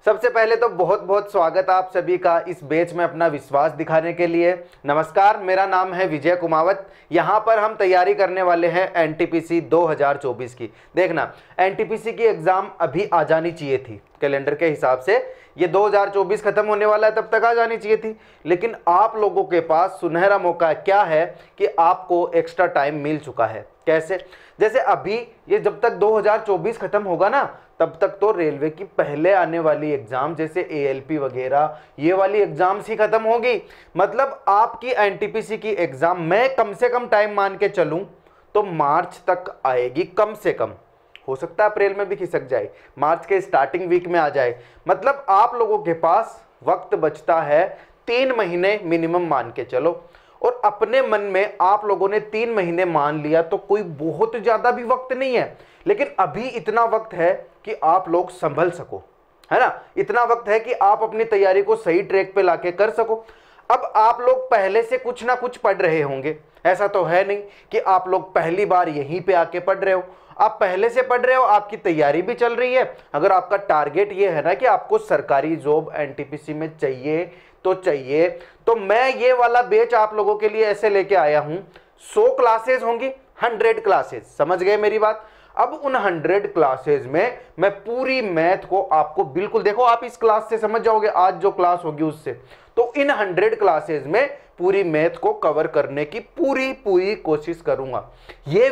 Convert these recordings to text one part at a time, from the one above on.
सबसे पहले तो बहुत बहुत स्वागत आप सभी का इस बैच में अपना विश्वास दिखाने के लिए। नमस्कार, मेरा नाम है विजय कुमावत। यहाँ पर हम तैयारी करने वाले हैं एनटीपीसी 2024 की। देखना, एनटीपीसी की एग्ज़ाम अभी आ जानी चाहिए थी, कैलेंडर के हिसाब से ये 2024 खत्म होने वाला है, तब तक आ जानी चाहिए थी। लेकिन आप लोगों के पास सुनहरा मौका क्या है कि आपको एक्स्ट्रा टाइम मिल चुका है। कैसे? जैसे अभी ये जब तक 2024 खत्म होगा ना, तब तक तो रेलवे की पहले आने वाली एग्जाम जैसे एएलपी वगैरह ये वाली एग्जाम्स ही खत्म होगी। मतलब आपकी एनटीपीसी की एग्जाम मैं कम से कम टाइम मान के चलूं तो मार्च तक आएगी, कम से कम। हो सकता है अप्रैल में भी खिसक जाए, मार्च के स्टार्टिंग वीक में आ जाए। मतलब आप लोगों के पास वक्त बचता है 3 महीने मिनिमम मान के चलो। और अपने मन में आप लोगों ने 3 महीने मान लिया तो कोई बहुत ज्यादा भी वक्त नहीं है, लेकिन अभी इतना वक्त है कि आप लोग संभल सको, है ना। इतना वक्त है कि आप अपनी तैयारी को सही ट्रैक पे लाके कर सको। अब आप लोग पहले से कुछ ना कुछ पढ़ रहे होंगे, ऐसा तो है नहीं कि आप लोग पहली बार यहीं पे आके पढ़ रहे हो। आप पहले से पढ़ रहे हो, आपकी तैयारी भी चल रही है। अगर आपका टारगेट ये है ना कि आपको सरकारी जॉब एनटीपीसी में चाहिए तो चाहिए, तो मैं ये वाला बैच आप लोगों के लिए ऐसे लेके आया हूं। 100 क्लासेज होंगी, 100 क्लासेज, समझ गए मेरी बात। अब उन 100 क्लासेज में मैं पूरी मैथ को आपको बिल्कुल, देखो आप इस क्लास से समझ जाओगे, आज जो क्लास होगी उससे, तो इन 100 क्लासेज में पूरी मैथ को कवर करने की पूरी कोशिश करूंगा। ये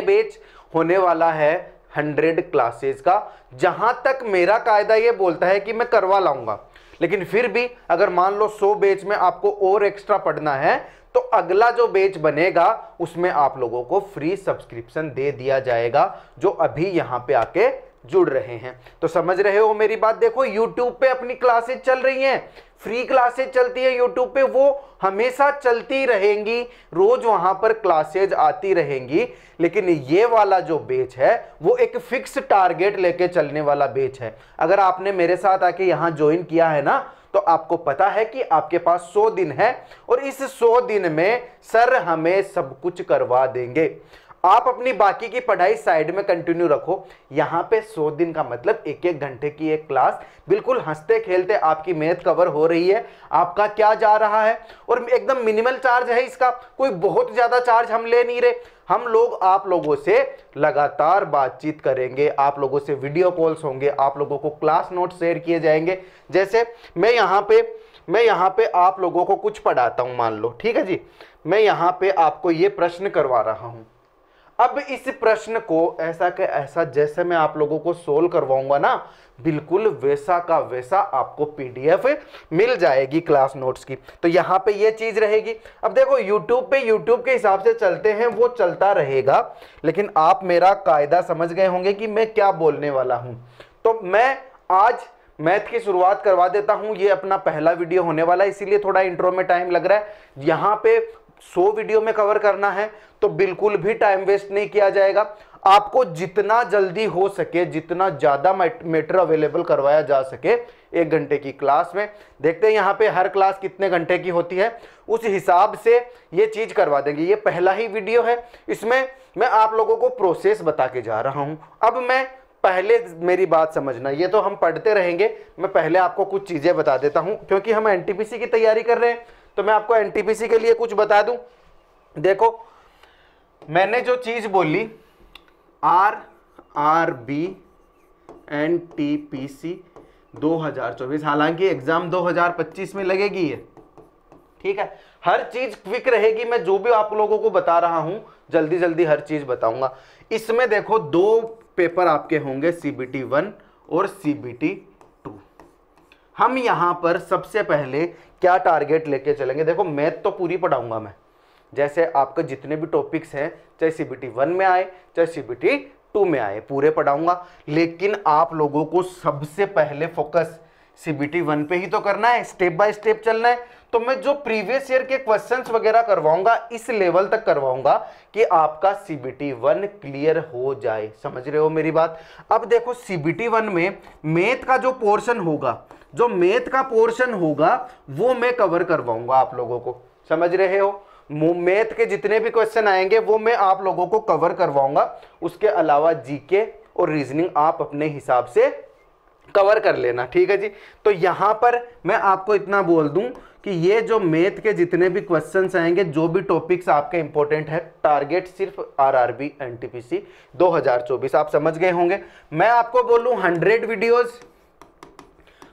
बैच होने वाला है 100 क्लासेज का, जहां तक मेरा कायदा ये बोलता है कि मैं करवा लाऊंगा। लेकिन फिर भी अगर मान लो 100 बैच में आपको और एक्स्ट्रा पढ़ना है तो अगला जो बैच बनेगा उसमें आप लोगों को फ्री सब्सक्रिप्शन दे दिया जाएगा, जो अभी यहां पे आके जुड़ रहे हैं। तो समझ रहे हो मेरी बात। देखो YouTube पे अपनी क्लासेज चल रही हैं, फ्री क्लासेज चलती है YouTube पे, वो हमेशा चलती रहेंगी, रोज वहां पर क्लासेज आती रहेंगी। लेकिन ये वाला जो बैच है वो एक फिक्स टारगेट लेके चलने वाला बैच है। अगर आपने मेरे साथ आके यहां ज्वाइन किया है ना, तो आपको पता है कि आपके पास 100 दिन है और इस 100 दिन में सर हमें सब कुछ करवा देंगे। आप अपनी बाकी की पढ़ाई साइड में कंटिन्यू रखो। यहां पे 100 दिन का मतलब 1-1 घंटे की एक क्लास, बिल्कुल हंसते खेलते आपकी मैथ कवर हो रही है। आपका क्या जा रहा है, और एकदम मिनिमल चार्ज है इसका, कोई बहुत ज्यादा चार्ज हम ले नहीं रहे। हम लोग आप लोगों से लगातार बातचीत करेंगे, आप लोगों से वीडियो कॉल्स होंगे, आप लोगों को क्लास नोट शेयर किए जाएंगे। जैसे मैं यहाँ पे आप लोगों को कुछ पढ़ाता हूं, मान लो, ठीक है जी। मैं यहाँ पे आपको ये प्रश्न करवा रहा हूं। अब इस प्रश्न को ऐसा के ऐसा जैसे मैं आप लोगों को सोल्व करवाऊंगा ना, बिल्कुल वैसा का वैसा आपको पीडीएफ मिल जाएगी क्लास नोट्स की। तो यहाँ पे ये चीज रहेगी। अब देखो यूट्यूब के हिसाब से चलते हैं, वो चलता रहेगा, लेकिन आप मेरा कायदा समझ गए होंगे कि मैं क्या बोलने वाला हूं। तो मैं आज मैथ की शुरुआत करवा देता हूं। ये अपना पहला वीडियो होने वाला है, इसीलिए थोड़ा इंट्रो में टाइम लग रहा है। यहाँ पे 100 वीडियो में कवर करना है तो बिल्कुल भी टाइम वेस्ट नहीं किया जाएगा। आपको जितना जल्दी हो सके, जितना ज्यादा मैटर अवेलेबल करवाया जा सके 1 घंटे की क्लास में। देखते हैं यहाँ पे हर क्लास कितने घंटे की होती है, उस हिसाब से ये चीज करवा देंगे। ये पहला ही वीडियो है, इसमें मैं आप लोगों को प्रोसेस बता के जा रहा हूं। अब मैं पहले मेरी बात समझना, ये तो हम पढ़ते रहेंगे, मैं पहले आपको कुछ चीजें बता देता हूं, क्योंकि हम एनटीपीसी की तैयारी कर रहे हैं तो मैं आपको एनटीपीसी के लिए कुछ बता दूं। देखो, मैंने जो चीज बोली आरआरबी एनटीपीसी 2024, हालांकि एग्जाम 2025 में लगेगी ये, ठीक है। हर चीज क्विक रहेगी, मैं जो भी आप लोगों को बता रहा हूं जल्दी जल्दी हर चीज बताऊंगा। इसमें देखो 2 पेपर आपके होंगे, CBT 1 और CBT 2। हम यहां पर सबसे पहले क्या टारगेट लेके चलेंगे। देखो मैथ तो पूरी पढ़ाऊंगा मैं, जैसे आपके जितने भी टॉपिक्स हैं, चाहे CBT 1 में आए चाहे CBT 2 में आए, पूरे पढ़ाऊंगा। लेकिन आप लोगों को सबसे पहले फोकस CBT 1 पे ही तो करना है, स्टेप बाय स्टेप चलना है। तो मैं जो प्रीवियस ईयर के क्वेश्चंस वगैरह करवाऊंगा, इस लेवल तक करवाऊंगा कि आपका CBT 1 क्लियर हो जाए। समझ रहे हो मेरी बात। अब देखो CBT 1 में मैथ का जो पोर्शन होगा, वो मैं कवर करवाऊंगा आप लोगों को। समझ रहे हो, मैथ के जितने भी क्वेश्चन आएंगे वो मैं आप लोगों को कवर करवाऊंगा। उसके अलावा जीके और रीजनिंग आप अपने हिसाब से कवर कर लेना, ठीक है जी। तो यहां पर मैं आपको इतना बोल दूं कि ये जो मैथ के जितने भी क्वेश्चंस आएंगे, जो भी टॉपिक्स आपके इंपॉर्टेंट है, टारगेट सिर्फ आरआरबी एनटीपीसी 2024, आप समझ गए होंगे। मैं आपको बोलूं 100 वीडियोस,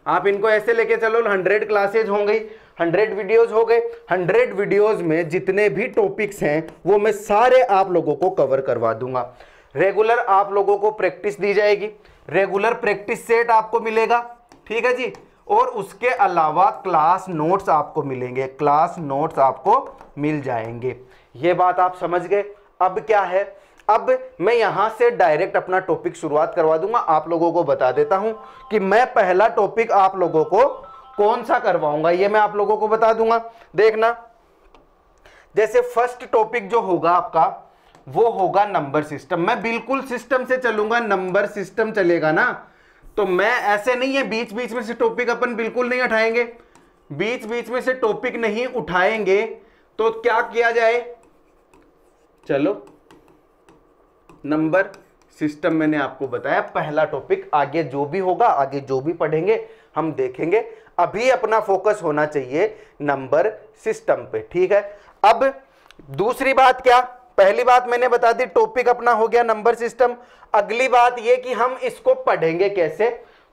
आप इनको ऐसे लेके चलो, 100 क्लासेज हो गई, 100 वीडियोस हो गए। 100 वीडियोस में जितने भी टॉपिक्स हैं वो मैं सारे आप लोगों को कवर करवा दूंगा। रेगुलर आप लोगों को प्रैक्टिस दी जाएगी, रेगुलर प्रैक्टिस सेट आपको मिलेगा, ठीक है जी। और उसके अलावा क्लास नोट्स आपको मिलेंगे, क्लास नोट्स आपको मिल जाएंगे। ये बात आप समझ गए। अब क्या है, अब मैं यहां से डायरेक्ट अपना टॉपिक शुरुआत करवा दूंगा। आप लोगों को बता देता हूं कि मैं पहला टॉपिक आप लोगों को कौन सा करवाऊंगा, ये मैं आप लोगों को बता दूंगा। देखना, जैसे फर्स्ट टॉपिक जो होगा आपका वो होगा नंबर सिस्टम। मैं बिल्कुल सिस्टम से चलूंगा, नंबर सिस्टम चलेगा ना, तो मैं ऐसे नहीं है बीच बीच में से टॉपिक अपन बिल्कुल नहीं उठाएंगे। बीच बीच में से टॉपिक नहीं उठाएंगे तो क्या किया जाए, चलो नंबर सिस्टम मैंने आपको बताया पहला टॉपिक। आगे जो भी होगा, आगे जो भी पढ़ेंगे हम देखेंगे। अभी अपना फोकस होना चाहिए नंबर सिस्टम पे, ठीक है। अब दूसरी बात क्या, पहली बात मैंने बता दी, टॉपिक अपना हो गया नंबर सिस्टम। अगली बात ये कि हम इसको पढ़ेंगे कैसे,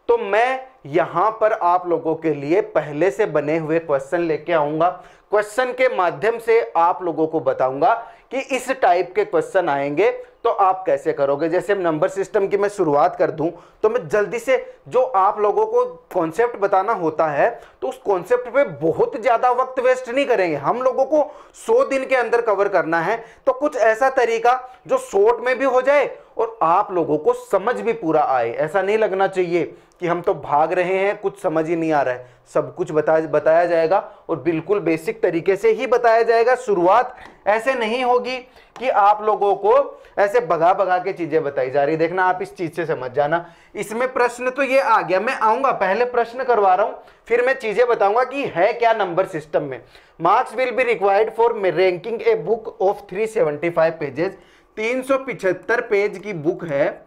तो मैं यहां पर आप लोगों के लिए पहले से बने हुए क्वेश्चन लेके आऊंगा। क्वेश्चन के माध्यम से आप लोगों को बताऊंगा कि इस टाइप के क्वेश्चन आएंगे तो आप कैसे करोगे। जैसे नंबर सिस्टम की मैं शुरुआत कर दूं तो मैं जल्दी से, जो आप लोगों को कॉन्सेप्ट बताना होता है तो उस कॉन्सेप्ट पे बहुत ज्यादा वक्त वेस्ट नहीं करेंगे। हम लोगों को 100 दिन के अंदर कवर करना है, तो कुछ ऐसा तरीका जो शॉर्ट में भी हो जाए और आप लोगों को समझ भी पूरा आए। ऐसा नहीं लगना चाहिए कि हम तो भाग रहे हैं, कुछ समझ ही नहीं आ रहा है। सब कुछ बताया जाएगा और बिल्कुल बेसिक तरीके से ही बताया जाएगा। शुरुआत ऐसे नहीं होगी कि आप लोगों को ऐसे भगा भगा के चीजें बताई जा रही। देखना, आप इस चीज से समझ जाना। इसमें प्रश्न तो ये आ गया, मैं आऊंगा पहले प्रश्न करवा रहा हूं, फिर मैं चीजें बताऊंगा कि है क्या नंबर सिस्टम में। Marks will be required for ranking a book of 375 pages. 375 page की बुक है,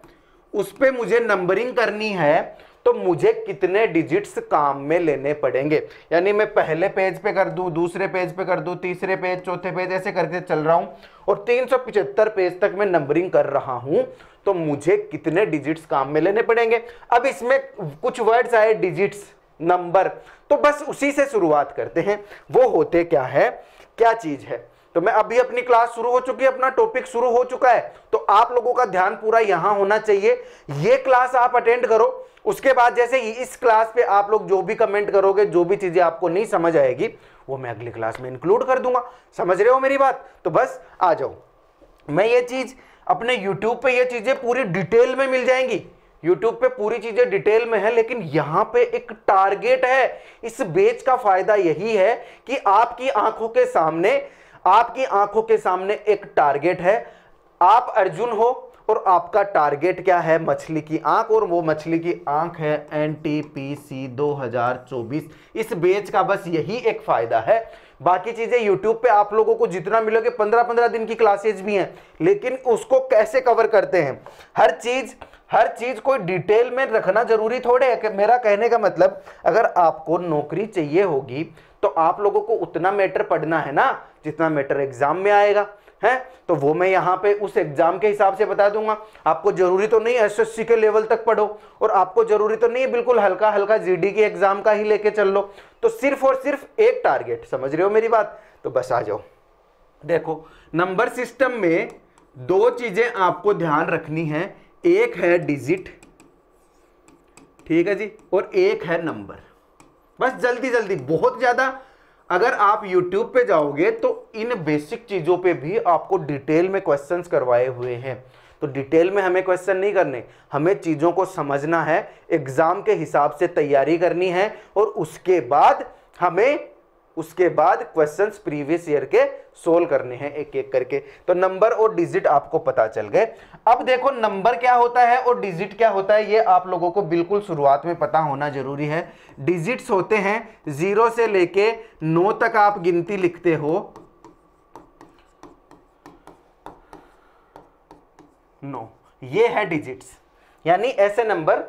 उस पे मुझे नंबरिंग करनी है, तो मुझे कितने डिजिट्स काम में लेने पड़ेंगे। यानी मैं पहले पेज पे कर दूं, दूसरे पेज पे कर दूं, तीसरे पेज, चौथे पेज, ऐसे करके चल रहा हूं और 375 पेज तक मैं नंबरिंग कर रहा हूं, तो मुझे कितने डिजिट्स काम में लेने पड़ेंगे। अब इसमें कुछ वर्ड्स आए, डिजिट्स, नंबर, तो बस उसी से शुरुआत करते हैं। वो होते क्या है, क्या चीज है। तो मैं अभी, अपनी क्लास शुरू हो चुकी है, अपना टॉपिक शुरू हो चुका है, तो आप लोगों का ध्यान पूरा यहां होना चाहिए। ये क्लास आप अटेंड करो, उसके बाद जैसे इस क्लास पे आप लोग जो भी कमेंट करोगे, जो भी चीजें आपको नहीं समझ आएगी वो मैं अगली क्लास में इंक्लूड कर दूंगा। समझ रहे हो मेरी बात? तो बस आ जाओ। मैं ये चीज अपने YouTube पे, ये चीजें पूरी डिटेल में मिल जाएंगी। YouTube पे पूरी चीजें डिटेल में है, लेकिन यहां पे एक टारगेट है। इस बैच का फायदा यही है कि आपकी आंखों के सामने एक टारगेट है। आप अर्जुन हो और आपका टारगेट क्या है, मछली की आंख, और वो मछली की आंख है एनटीपीसी 2024। इस बैच का बस यही एक फायदा है। बाकी चीजें YouTube पे आप लोगों को जितना मिलोगे, 15-15 दिन की क्लासेज भी हैं, लेकिन उसको कैसे कवर करते हैं, हर चीज कोई डिटेल में रखना जरूरी थोड़े है। कि मेरा कहने का मतलब, अगर आपको नौकरी चाहिए होगी तो आप लोगों को उतना मैटर पढ़ना है ना जितना मैटर एग्जाम में आएगा, है। तो वो मैं यहाँ पे उस एग्जाम के हिसाब से बता दूंगा। आपको जरूरी तो नहीं एसएससी के लेवल तक पढ़ो, और आपको जरूरी तो नहीं बिल्कुल हल्का हल्का जीडी के एग्जाम का ही लेके चल लो। तो सिर्फ और सिर्फ एक टारगेट, समझ रहे हो मेरी बात? तो बस आ जाओ। देखो, नंबर सिस्टम में दो चीजें आपको ध्यान रखनी है, एक है डिजिट, ठीक है जी, और एक है नंबर। बस जल्दी जल्दी, बहुत ज्यादा अगर आप YouTube पे जाओगे तो इन बेसिक चीजों पे भी आपको डिटेल में क्वेश्चंस करवाए हुए हैं। तो डिटेल में हमें क्वेश्चन नहीं करने, हमें चीजों को समझना है, एग्जाम के हिसाब से तैयारी करनी है, और उसके बाद क्वेश्चंस प्रीवियस ईयर के सोल्व करने हैं एक एक करके। तो नंबर और डिजिट आपको पता चल गए। अब देखो, नंबर क्या होता है और डिजिट क्या होता है, ये आप लोगों को बिल्कुल शुरुआत में पता होना जरूरी है। डिजिट्स होते हैं 0 से लेके 9 तक आप गिनती लिखते हो। 9, ये है डिजिट्स, यानी ऐसे नंबर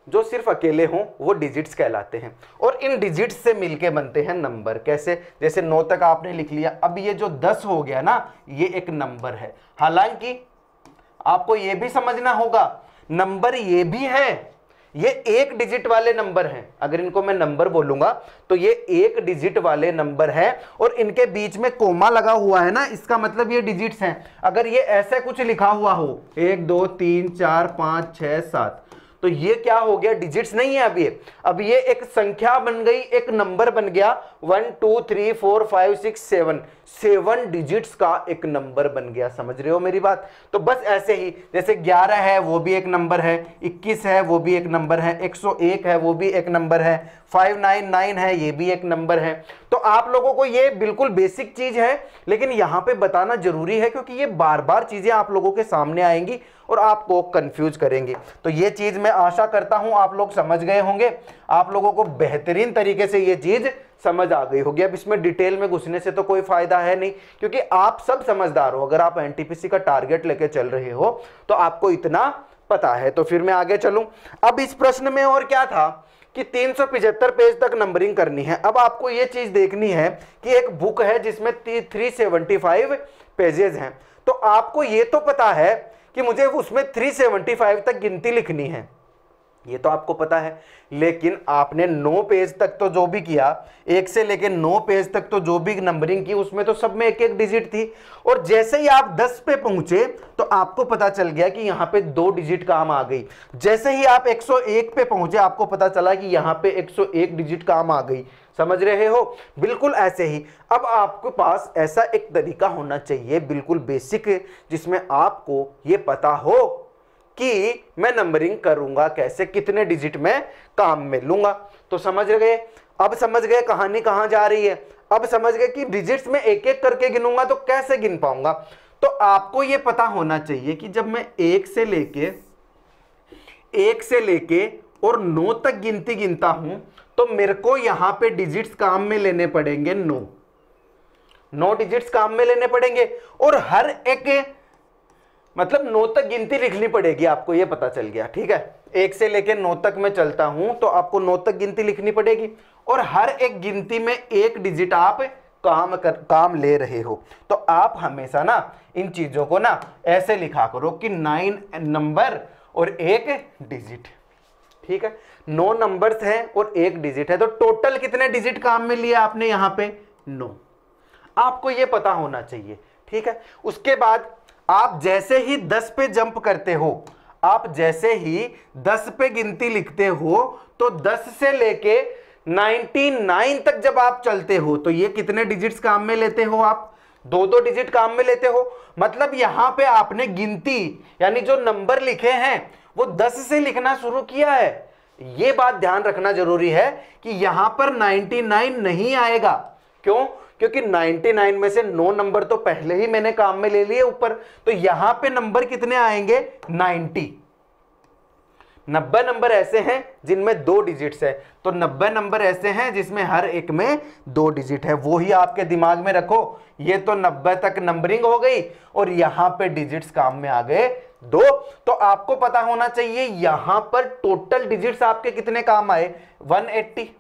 जो सिर्फ अकेले हों वो डिजिट्स कहलाते हैं, और इन डिजिट्स से मिलके बनते हैं नंबर। कैसे? जैसे 9 तक आपने लिख लिया, अब ये जो 10 हो गया ना, ये एक नंबर है। हालांकि आपको ये भी समझना होगा, नंबर ये भी है, ये एक डिजिट वाले नंबर हैं। अगर इनको मैं नंबर बोलूंगा तो ये एक डिजिट वाले नंबर है, और इनके बीच में कोमा लगा हुआ है ना, इसका मतलब ये डिजिट्स हैं। अगर ये ऐसे कुछ लिखा हुआ हो 1 2 3 4 5 6 7, तो ये क्या हो गया? डिजिट्स नहीं है। अब ये एक संख्या बन गई, एक नंबर बन गया। 1 2 3 4 5 6 7, 7 डिजिट्स का एक नंबर बन गया। समझ रहे हो मेरी बात? तो बस ऐसे ही, जैसे 11 है वो भी एक नंबर है, 21 है वो भी एक नंबर है, 101 है वो भी एक नंबर है, 599 है ये भी एक नंबर है। तो आप लोगों को ये बिल्कुल बेसिक चीज है, लेकिन यहां पे बताना जरूरी है, क्योंकि ये बार बार चीजें आप लोगों के सामने आएंगी और आपको कंफ्यूज करेंगी। तो ये चीज मैं आशा करता हूं आप लोग समझ गए होंगे, आप लोगों को बेहतरीन तरीके से ये चीज समझ आ गई होगी। अब इसमें डिटेल में घुसने से तो कोई फायदा है नहीं, क्योंकि आप सब समझदार हो। अगर आप एनटीपीसी का टारगेट लेके चल रहे हो तो आपको इतना पता है। तो फिर मैं आगे चलूं। अब इस प्रश्न में और क्या था कि 375 पेज तक नंबरिंग करनी है। अब आपको ये चीज देखनी है कि एक बुक है जिसमें 375 पेजेस हैं, तो आपको ये तो पता है कि मुझे उसमें 375 तक गिनती लिखनी है, ये तो आपको पता है। लेकिन आपने 9 पेज तक तो जो भी किया, 1 से लेकर 9 पेज तक तो जो भी नंबरिंग की, उसमें तो सब में एक एक डिजिट थी। और जैसे ही आप 10 पे पहुंचे तो आपको पता चल गया कि यहां पे 2 डिजिट काम आ गई। जैसे ही आप 101 पे पहुंचे आपको पता चला कि यहां पे 101 डिजिट काम आ गई। समझ रहे हो? बिल्कुल ऐसे ही अब आपके पास ऐसा एक तरीका होना चाहिए बिल्कुल बेसिक, जिसमें आपको ये पता हो कि मैं नंबरिंग करूंगा कैसे, कितने डिजिट में काम में लूंगा। तो समझ गए? अब समझ गए कहानी कहां जा रही है। अब समझ गए कि डिजिट्स में एक एक करके गिनूंगा तो कैसे गिन पाऊंगा। तो आपको यह पता होना चाहिए कि जब मैं 1 से लेके और 9 तक गिनती गिनता हूं तो मेरे को यहां पे डिजिट्स काम में लेने पड़ेंगे 9 डिजिट्स काम में लेने पड़ेंगे, और हर एक मतलब 9 तक गिनती लिखनी पड़ेगी। आपको यह पता चल गया, ठीक है? 1 से लेकर 9 तक मैं चलता हूं तो आपको 9 तक गिनती लिखनी पड़ेगी, और हर एक गिनती में एक डिजिट आप काम ले रहे हो। तो आप हमेशा ना इन चीजों को ना ऐसे लिखा करो कि 9 नंबर और एक डिजिट, ठीक है? 9 नंबर्स हैं और एक डिजिट है, तो टोटल कितने डिजिट काम में लिए आपने यहां पे? 9। आपको यह पता होना चाहिए, ठीक है? उसके बाद आप जैसे ही 10 पे जंप करते हो, आप जैसे ही 10 पे गिनती लिखते हो, तो 10 से लेके 99 तक जब आप चलते हो तो ये कितने डिजिट्स काम में लेते हो? आप 2-2 डिजिट काम में लेते हो। मतलब यहां पे आपने गिनती यानी जो नंबर लिखे हैं वो 10 से लिखना शुरू किया है। ये बात ध्यान रखना जरूरी है कि यहां पर 99 नहीं आएगा। क्यों? क्योंकि 99 में से 9 नंबर तो पहले ही मैंने काम में ले लिए ऊपर, तो यहां पे नंबर कितने आएंगे? 90 नंबर ऐसे हैं जिनमें 2 डिजिट्स है, तो 90 नंबर ऐसे हैं जिसमें हर एक में 2 डिजिट है। वो ही आपके दिमाग में रखो। ये तो 90 तक नंबरिंग हो गई और यहां पे डिजिट्स काम में आ गए 2। तो आपको पता होना चाहिए यहां पर टोटल डिजिट्स आपके कितने काम आए? 180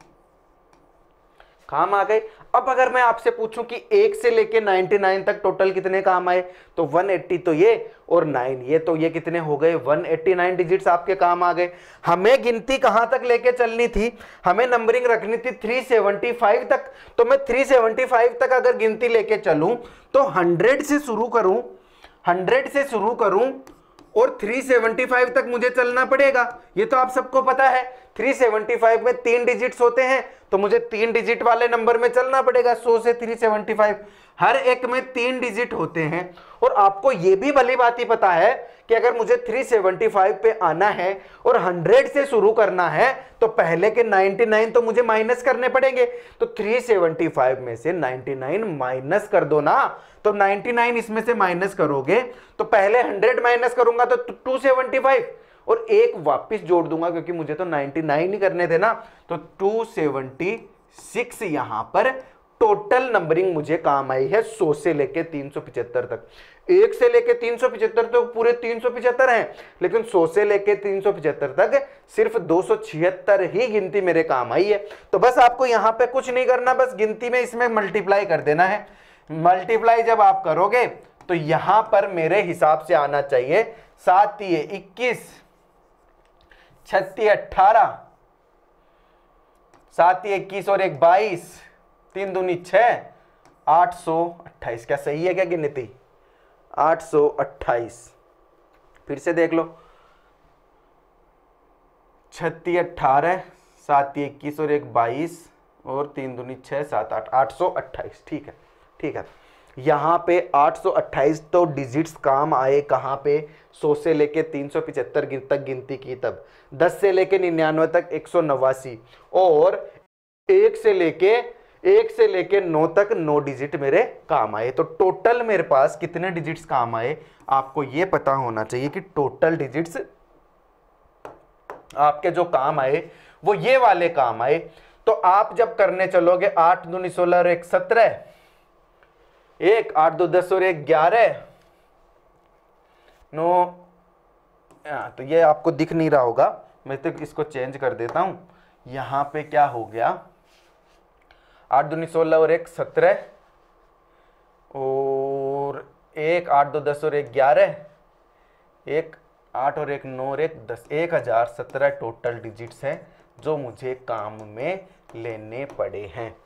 काम आ गए। अब अगर मैं आपसे पूछूं कि 1 से लेके 99 तक टोटल कितने काम आए, तो 180 तो ये और 9 ये, तो ये कितने हो गए? 189 डिजिट्स आपके काम आ गए। हमें गिनती कहां तक लेके चलनी थी? हमें नंबरिंग रखनी थी 375 तक। तो मैं 375 तक अगर गिनती लेके चलूं तो 100 से शुरू करूं और 375 तक मुझे चलना पड़ेगा। ये तो आप सबको पता है। 375 में 3 डिजिट्स होते हैं, तो मुझे 3 डिजिट वाले नंबर में चलना पड़ेगा। 100 से 375 हर एक में 3 डिजिट होते हैं। और आपको ये भी भली बात ही पता है कि अगर मुझे 375 पे आना है और 100 से शुरू करना है तो पहले के 99 तो मुझे माइनस करने पड़ेंगे। तो 375 में से 99 माइनस कर दो ना, तो 99 इसमें से माइनस करोगे तो पहले 100 माइनस करूंगा तो 275 और एक वापस जोड़ दूंगा क्योंकि मुझे तो 99 ही करने थे ना, तो 276 यहां पर टोटल नंबरिंग मुझे काम आई है 100 से लेके 375 तक। 1 से लेके 375 तक पूरे 375 हैं, लेकिन 100 से लेके 375 तक सिर्फ 276 ही गिनती मेरे काम आई है। तो बस आपको यहां पे कुछ नहीं करना, बस गिनती में इसमें मल्टीप्लाई कर देना है। मल्टीप्लाई जब आप करोगे तो यहां पर मेरे हिसाब से आना चाहिए 7 × 21, 36 18, 7 × 21 और 1 22, 3 दूनी 6, 828। क्या सही है क्या गिनती? 828। फिर से देख लो, 36 18, 7 × 21 और 1 22 और 3 दूनी 6, 7 8, 828। ठीक है, ठीक है। यहाँ पे 828 तो डिजिट्स काम आए कहाँ पे? 100 से लेके 375 तक गिनती की तब, 10 से लेके 99 तक 189 और 1 से लेके 9 तक 9 डिजिट मेरे काम आए। तो टोटल मेरे पास कितने डिजिट्स काम आए आपको ये पता होना चाहिए कि टोटल डिजिट्स आपके जो काम आए वो ये वाले काम आए। तो आप जब करने चलोगे 8 दूनी 16 और 1 17, 1 8 2 10 और 1 11, 9, तो ये आपको दिख नहीं रहा होगा, मैं तो इसको चेंज कर देता हूं। यहां पे क्या हो गया, 8 दूनी 16 और 1 17 और 1 8 2 10 और 1 11, 1 8 और 1 9 और 1 10, 1017 टोटल डिजिट्स हैं जो मुझे काम में लेने पड़े हैं।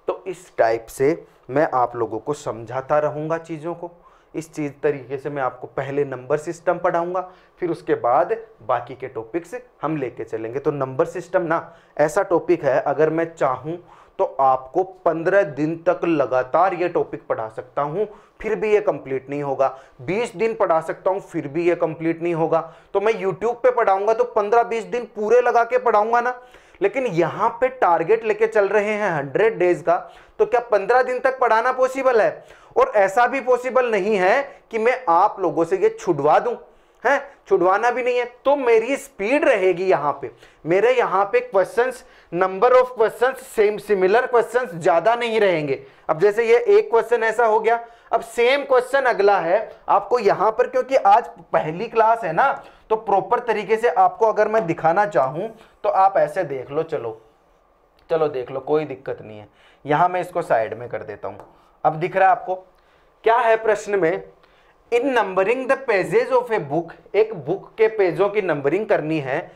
तो इस टाइप से मैं आप लोगों को समझाता रहूँगा चीज़ों को। इस चीज़ तरीके से मैं आपको पहले नंबर सिस्टम पढ़ाऊँगा, फिर उसके बाद बाकी के टॉपिक्स हम लेके चलेंगे। तो नंबर सिस्टम ना ऐसा टॉपिक है, अगर मैं चाहूँ तो आपको 15 दिन तक लगातार ये टॉपिक पढ़ा सकता हूँ, फिर भी ये कंप्लीट नहीं होगा। 20 दिन पढ़ा सकता हूँ, फिर भी ये कंप्लीट नहीं होगा। तो मैं यूट्यूब पे पढ़ाऊँगा तो 15-20 दिन पूरे लगा के पढ़ाऊँगा ना, लेकिन यहाँ पे टारगेट लेके चल रहे हैं 100 डेज का, तो क्या 15 दिन तक पढ़ाना पॉसिबल है? और ऐसा भी पॉसिबल नहीं है कि मैं आप लोगों से ये छुड़वा दूं, है छुड़वाना भी नहीं है। तो मेरी स्पीड रहेगी यहाँ पे, मेरे यहाँ पे questions, number of questions same similar questions ज्यादा नहीं रहेंगे। अब जैसे ये एक क्वेश्चन ऐसा हो गया, अब सेम क्वेश्चन अगला है आपको यहाँ पर, क्योंकि आज पहली क्लास है ना, तो प्रॉपर तरीके से आपको अगर मैं दिखाना चाहूं तो आप ऐसे देख लो, चलो देख लो, कोई दिक्कत नहीं है। यहां मैं इसको साइड में कर देता हूं। अब दिख रहा है आपको क्या है प्रश्न में? In numbering the pages of a book, एक बुक के पेजों की नंबरिंग करनी है,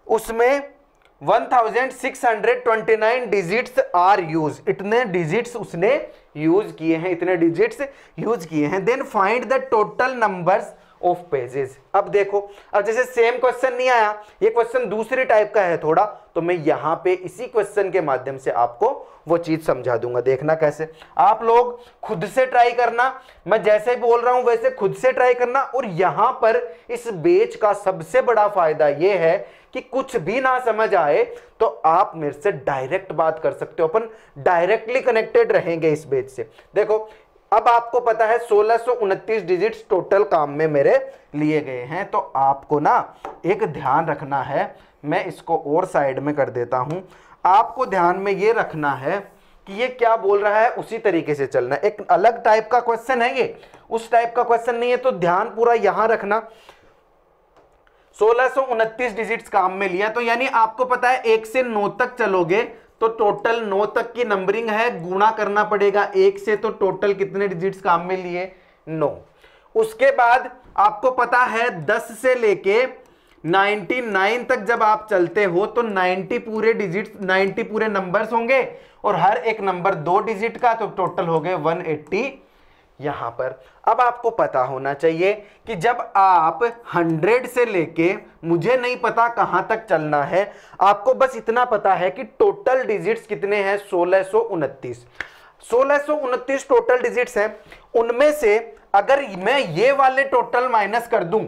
उसमें 1629 डिजिट्स आर यूज, इतने डिजिट्स उसने यूज किए हैं, इतने डिजिट्स यूज किए हैं। Then find the total numbers of pages. अब देखो, अब जैसे सेम क्वेश्चन नहीं आया, ये क्वेश्चन दूसरी टाइप का है थोड़ा, तो मैं यहां पे इसी क्वेश्चन के माध्यम से आपको वो चीज समझा दूंगा। देखना कैसे, आप लोग खुद से ट्राई करना, मैं जैसे बोल रहा हूं वैसे खुद से ट्राई करना। और यहां पर इस बैच का सबसे बड़ा फायदा ये है कि कुछ भी ना समझ आए तो आप मेरे से डायरेक्ट बात कर सकते हो, अपन डायरेक्टली कनेक्टेड रहेंगे इस बैच से। देखो अब आपको पता है 1629 डिजिट्स टोटल काम में मेरे लिए गए हैं, तो आपको ना एक ध्यान रखना है, मैं इसको और साइड में कर देता हूं। आपको ध्यान में ये रखना है कि ये क्या बोल रहा है उसी तरीके से चलना है। एक अलग टाइप का क्वेश्चन है ये, उस टाइप का क्वेश्चन नहीं है, तो ध्यान पूरा यहां रखना। 1629 डिजिट्स काम में लिया, तो यानी आपको पता है 1 से 9 तक चलोगे तो टोटल 9 तक की नंबरिंग है, गुणा करना पड़ेगा 1 से, तो टोटल कितने डिजिट्स काम में लिए? 9। उसके बाद आपको पता है 10 से लेके 99 तक जब आप चलते हो तो 90 पूरे डिजिट्स, 90 पूरे नंबर्स होंगे और हर एक नंबर 2 डिजिट का, तो टोटल हो गए 180 यहां पर। अब आपको पता होना चाहिए कि जब आप 100 से लेके, मुझे नहीं पता कहां तक चलना है, आपको बस इतना पता है कि टोटल डिजिट्स कितने हैं? 1629। 1629 टोटल डिजिट्स हैं, उनमें से अगर मैं ये वाले टोटल माइनस कर दूं,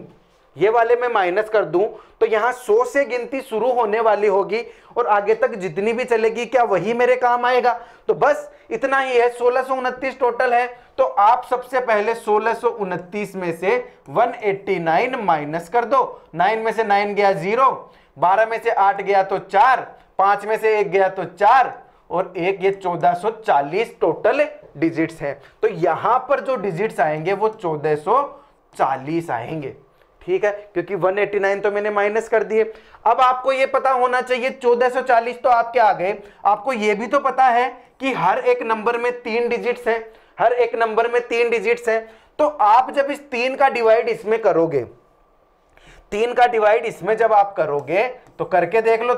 ये वाले में माइनस कर दूं, तो यहां 100 से गिनती शुरू होने वाली होगी और आगे तक जितनी भी चलेगी क्या वही मेरे काम आएगा? तो बस इतना ही है, 1629 टोटल है। तो आप सबसे पहले 1629 में से 189 माइनस कर दो। 9 में से 9 गया 0, 12 में से 8 गया तो 4, 5 में से 1 गया तो 4 और एक ये 1440 टोटल डिजिट्स हैं। तो यहां पर जो डिजिट्स आएंगे वो 1440 आएंगे, ठीक है, क्योंकि 189 तो मैंने माइनस कर दिए। अब आपको ये पता होना चाहिए 1440 तो आपके आ गए, आपको ये भी तो पता है कि हर एक नंबर में 3 डिजिट्स हैं, हर एक नंबर में 3 डिजिट्स हैं। तो आप जब इस 3 का डिवाइड इसमें करोगे, 3 का डिवाइड इसमें जब आप करोगे तो करके देख लो,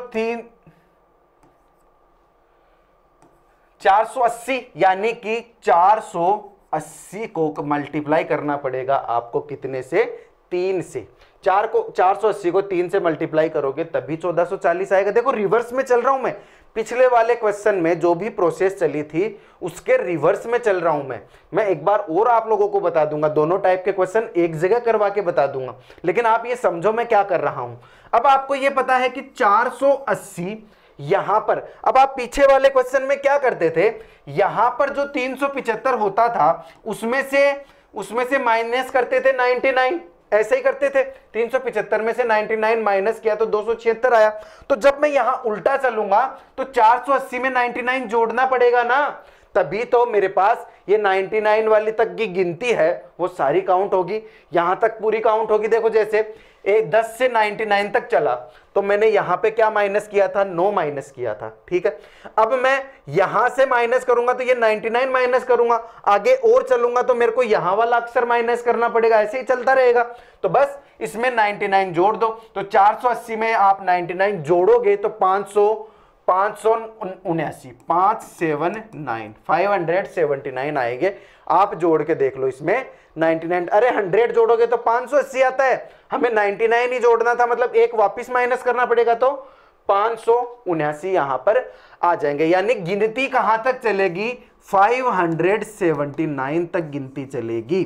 480, यानी कि 480 को मल्टीप्लाई करना पड़ेगा आपको कितने से, 3 से। 480 को 3 से मल्टीप्लाई करोगे तभी 1440 आएगा। देखो रिवर्स में चल रहा हूं मैं, पिछले वाले क्वेश्चन में जो भी प्रोसेस चली थी उसके रिवर्स में चल रहा हूं मैं एक बार और आप लोगों को बता दूंगा, दोनों टाइप के क्वेश्चन एक जगह करवा के बता दूंगा, लेकिन आप ये समझो मैं क्या कर रहा हूं। अब आपको ये पता है कि 480 यहां पर, अब आप पीछे वाले क्वेश्चन में क्या करते थे, यहां पर जो 375 होता था उसमें से माइनस करते थे 99, ऐसे ही करते थे। 375 में से 99 माइनस किया तो 276 आया। तो जब मैं यहां उल्टा चलूंगा तो 480 में 99 जोड़ना पड़ेगा ना, तभी तो मेरे पास ये 99 वाली तक की गिनती है वो सारी काउंट होगी, यहां तक पूरी काउंट होगी। देखो जैसे 10 से 99 तक चला तो मैंने यहां पे क्या माइनस किया था, 9 माइनस किया था, ठीक है। अब मैं यहां से माइनस करूंगा तो ये 99 माइनस करूंगा, आगे और चलूंगा तो मेरे को यहां वाला अक्षर माइनस करना पड़ेगा, ऐसे ही चलता रहेगा। तो बस इसमें 99 जोड़ दो, तो 480 में आप 99 जोड़ोगे तो 579 आएंगे। आप जोड़ के देख लो इसमें 99, अरे 100 जोड़ोगे तो 580 आता है, हमें 99 ही जोड़ना था, मतलब एक वापस माइनस करना पड़ेगा तो 579 यहां पर आ जाएंगे। यानी गिनती कहां तक चलेगी, 579 तक गिनती चलेगी।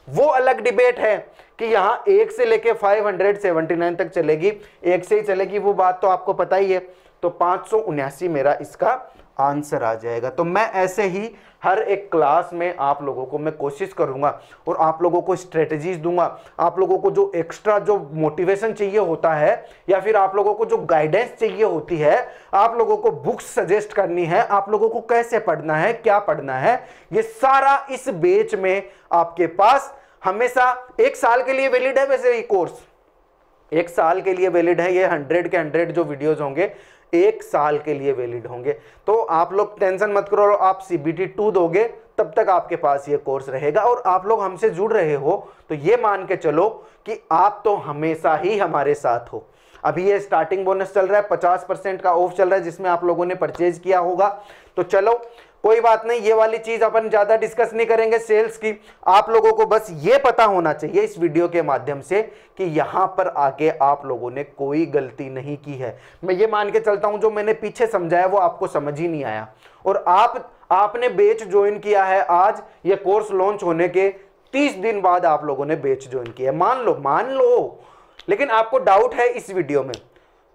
वो अलग डिबेट है कि यहां 1 से लेके 579 तक चलेगी, 1 से ही चलेगी, वो बात तो आपको पता ही है। तो 579 मेरा इसका आंसर आ जाएगा। तो मैं ऐसे ही हर एक क्लास में आप लोगों को मैं कोशिश करूंगा और आप लोगों को स्ट्रेटजीज दूंगा, आप लोगों को जो एक्स्ट्रा जो मोटिवेशन चाहिए होता है या फिर आप लोगों को जो गाइडेंस चाहिए होती है, आप लोगों को बुक्स सजेस्ट करनी है, आप लोगों को कैसे पढ़ना है, क्या पढ़ना है, ये सारा इस बैच में आपके पास हमेशा 1 साल के लिए वैलिड है। वैसे ये कोर्स 1 साल के लिए वैलिड है, ये 100 के 100 जो वीडियोज होंगे 1 साल के लिए वैलिड होंगे। तो आप लोग टेंशन मत करो, आप CBT 2 दोगे तब तक आपके पास ये कोर्स रहेगा। और आप लोग हमसे जुड़ रहे हो तो ये मान के चलो कि आप तो हमेशा ही हमारे साथ हो। अभी ये स्टार्टिंग बोनस चल रहा है, 50% का ऑफ चल रहा है, जिसमें आप लोगों ने परचेज किया होगा। तो चलो कोई बात नहीं, ये वाली चीज अपन ज्यादा डिस्कस नहीं करेंगे सेल्स की। आप लोगों को बस ये पता होना चाहिए इस वीडियो के माध्यम से कि यहां पर आके आप लोगों ने कोई गलती नहीं की है। मैं ये मान के चलता हूं जो मैंने पीछे समझाया वो आपको समझ ही नहीं आया, और आपने बैच ज्वाइन किया है आज, ये कोर्स लॉन्च होने के 30 दिन बाद आप लोगों ने बैच ज्वाइन किया है, मान लो, लेकिन आपको डाउट है इस वीडियो में,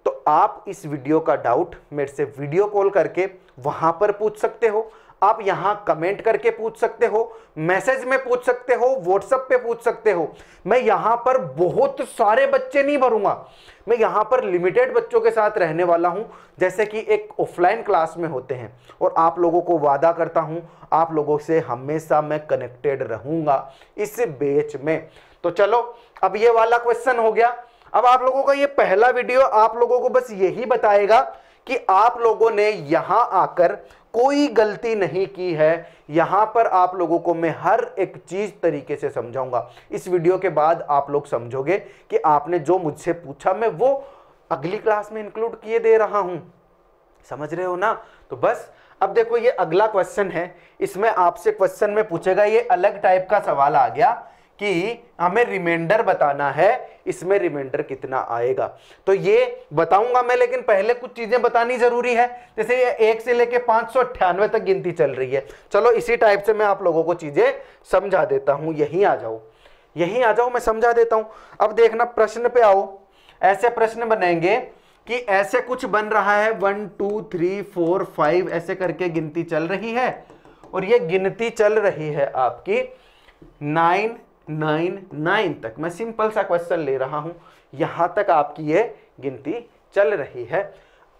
तो आप इस वीडियो का डाउट मेरे से वीडियो कॉल करके वहां पर पूछ सकते हो, आप यहां कमेंट करके पूछ सकते हो, मैसेज में पूछ सकते हो, व्हाट्सएप पे पूछ सकते हो। मैं यहां पर बहुत सारे बच्चे नहीं भरूंगा, मैं यहां पर लिमिटेड बच्चों के साथ रहने वाला हूं, जैसे कि एक ऑफलाइन क्लास में होते हैं। और आप लोगों को वादा करता हूं आप लोगों से हमेशा मैं कनेक्टेड रहूंगा इस बैच में। तो चलो अब ये वाला क्वेश्चन हो गया। अब आप लोगों का ये पहला वीडियो आप लोगों को बस यही बताएगा कि आप लोगों ने यहां आकर कोई गलती नहीं की है। यहां पर आप लोगों को मैं हर एक चीज तरीके से समझाऊंगा। इस वीडियो के बाद आप लोग समझोगे कि आपने जो मुझसे पूछा मैं वो अगली क्लास में इंक्लूड किए दे रहा हूं। समझ रहे हो ना? तो बस अब देखो ये अगला क्वेश्चन है, इसमें आपसे क्वेश्चन में पूछेगा, ये अलग टाइप का सवाल आ गया कि हमें रिमाइंडर बताना है, इसमें रिमाइंडर कितना आएगा। तो ये बताऊंगा मैं, लेकिन पहले कुछ चीजें बतानी जरूरी है। जैसे ये 1 से लेके 598 तक गिनती चल रही है। चलो इसी टाइप से मैं आप लोगों को चीजें समझा देता हूं। यहीं आ जाओ, मैं समझा देता हूं। अब देखना प्रश्न पे आओ। ऐसे प्रश्न बनेंगे कि ऐसे कुछ बन रहा है, 1 2 3 4 5 ऐसे करके गिनती चल रही है, और ये गिनती चल रही है आपकी 999 तक। मैं सिंपल सा क्वेश्चन ले रहा हूं, यहां तक आपकी ये गिनती चल रही है।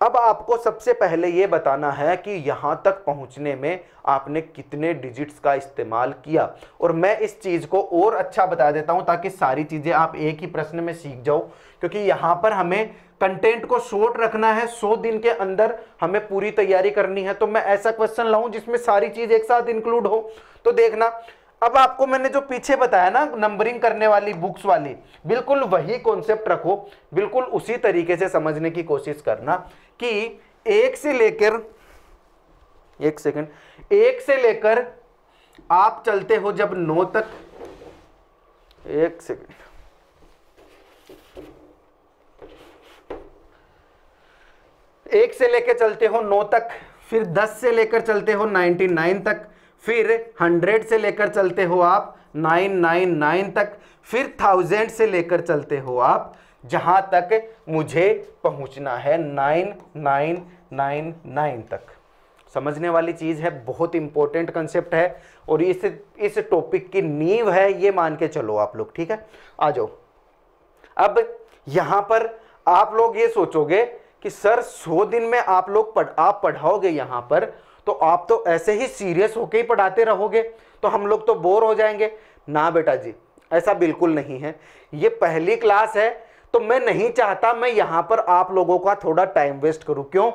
अब आपको सबसे पहले ये बताना है कि यहां तक पहुंचने में आपने कितने डिजिट्स का इस्तेमाल किया, और मैं इस चीज को और अच्छा बता देता हूं ताकि सारी चीजें आप एक ही प्रश्न में सीख जाओ, क्योंकि यहां पर हमें कंटेंट को शॉर्ट रखना है, 100 दिन के अंदर हमें पूरी तैयारी करनी है। तो मैं ऐसा क्वेश्चन लाऊं जिसमें सारी चीज एक साथ इंक्लूड हो। तो देखना, अब आपको मैंने जो पीछे बताया ना नंबरिंग करने वाली बुक्स वाली, बिल्कुल वही कॉन्सेप्ट रखो, बिल्कुल उसी तरीके से समझने की कोशिश करना कि 1 से लेकर, एक सेकंड, 1 से लेकर आप चलते हो जब 9 तक, एक सेकंड, 1 से लेकर चलते हो 9 तक, फिर 10 से लेकर चलते हो 99 तक, फिर 100 से लेकर चलते हो आप 999 तक, फिर 1000 से लेकर चलते हो आप जहां तक मुझे पहुंचना है 9999 तक। समझने वाली चीज है, बहुत इंपॉर्टेंट कंसेप्ट है, और इस टॉपिक की नींव है, ये मान के चलो आप लोग, ठीक है। आ जाओ, अब यहां पर आप लोग ये सोचोगे कि सर 100 दिन में आप पढ़ाओगे यहां पर, तो आप तो ऐसे ही सीरियस होके ही पढ़ाते रहोगे, तो हम लोग तो बोर हो जाएंगे। ना बेटा जी, ऐसा बिल्कुल नहीं है। ये पहली क्लास है, तो मैं नहीं चाहता मैं यहां पर आप लोगों का थोड़ा टाइम वेस्ट करूं। क्यों?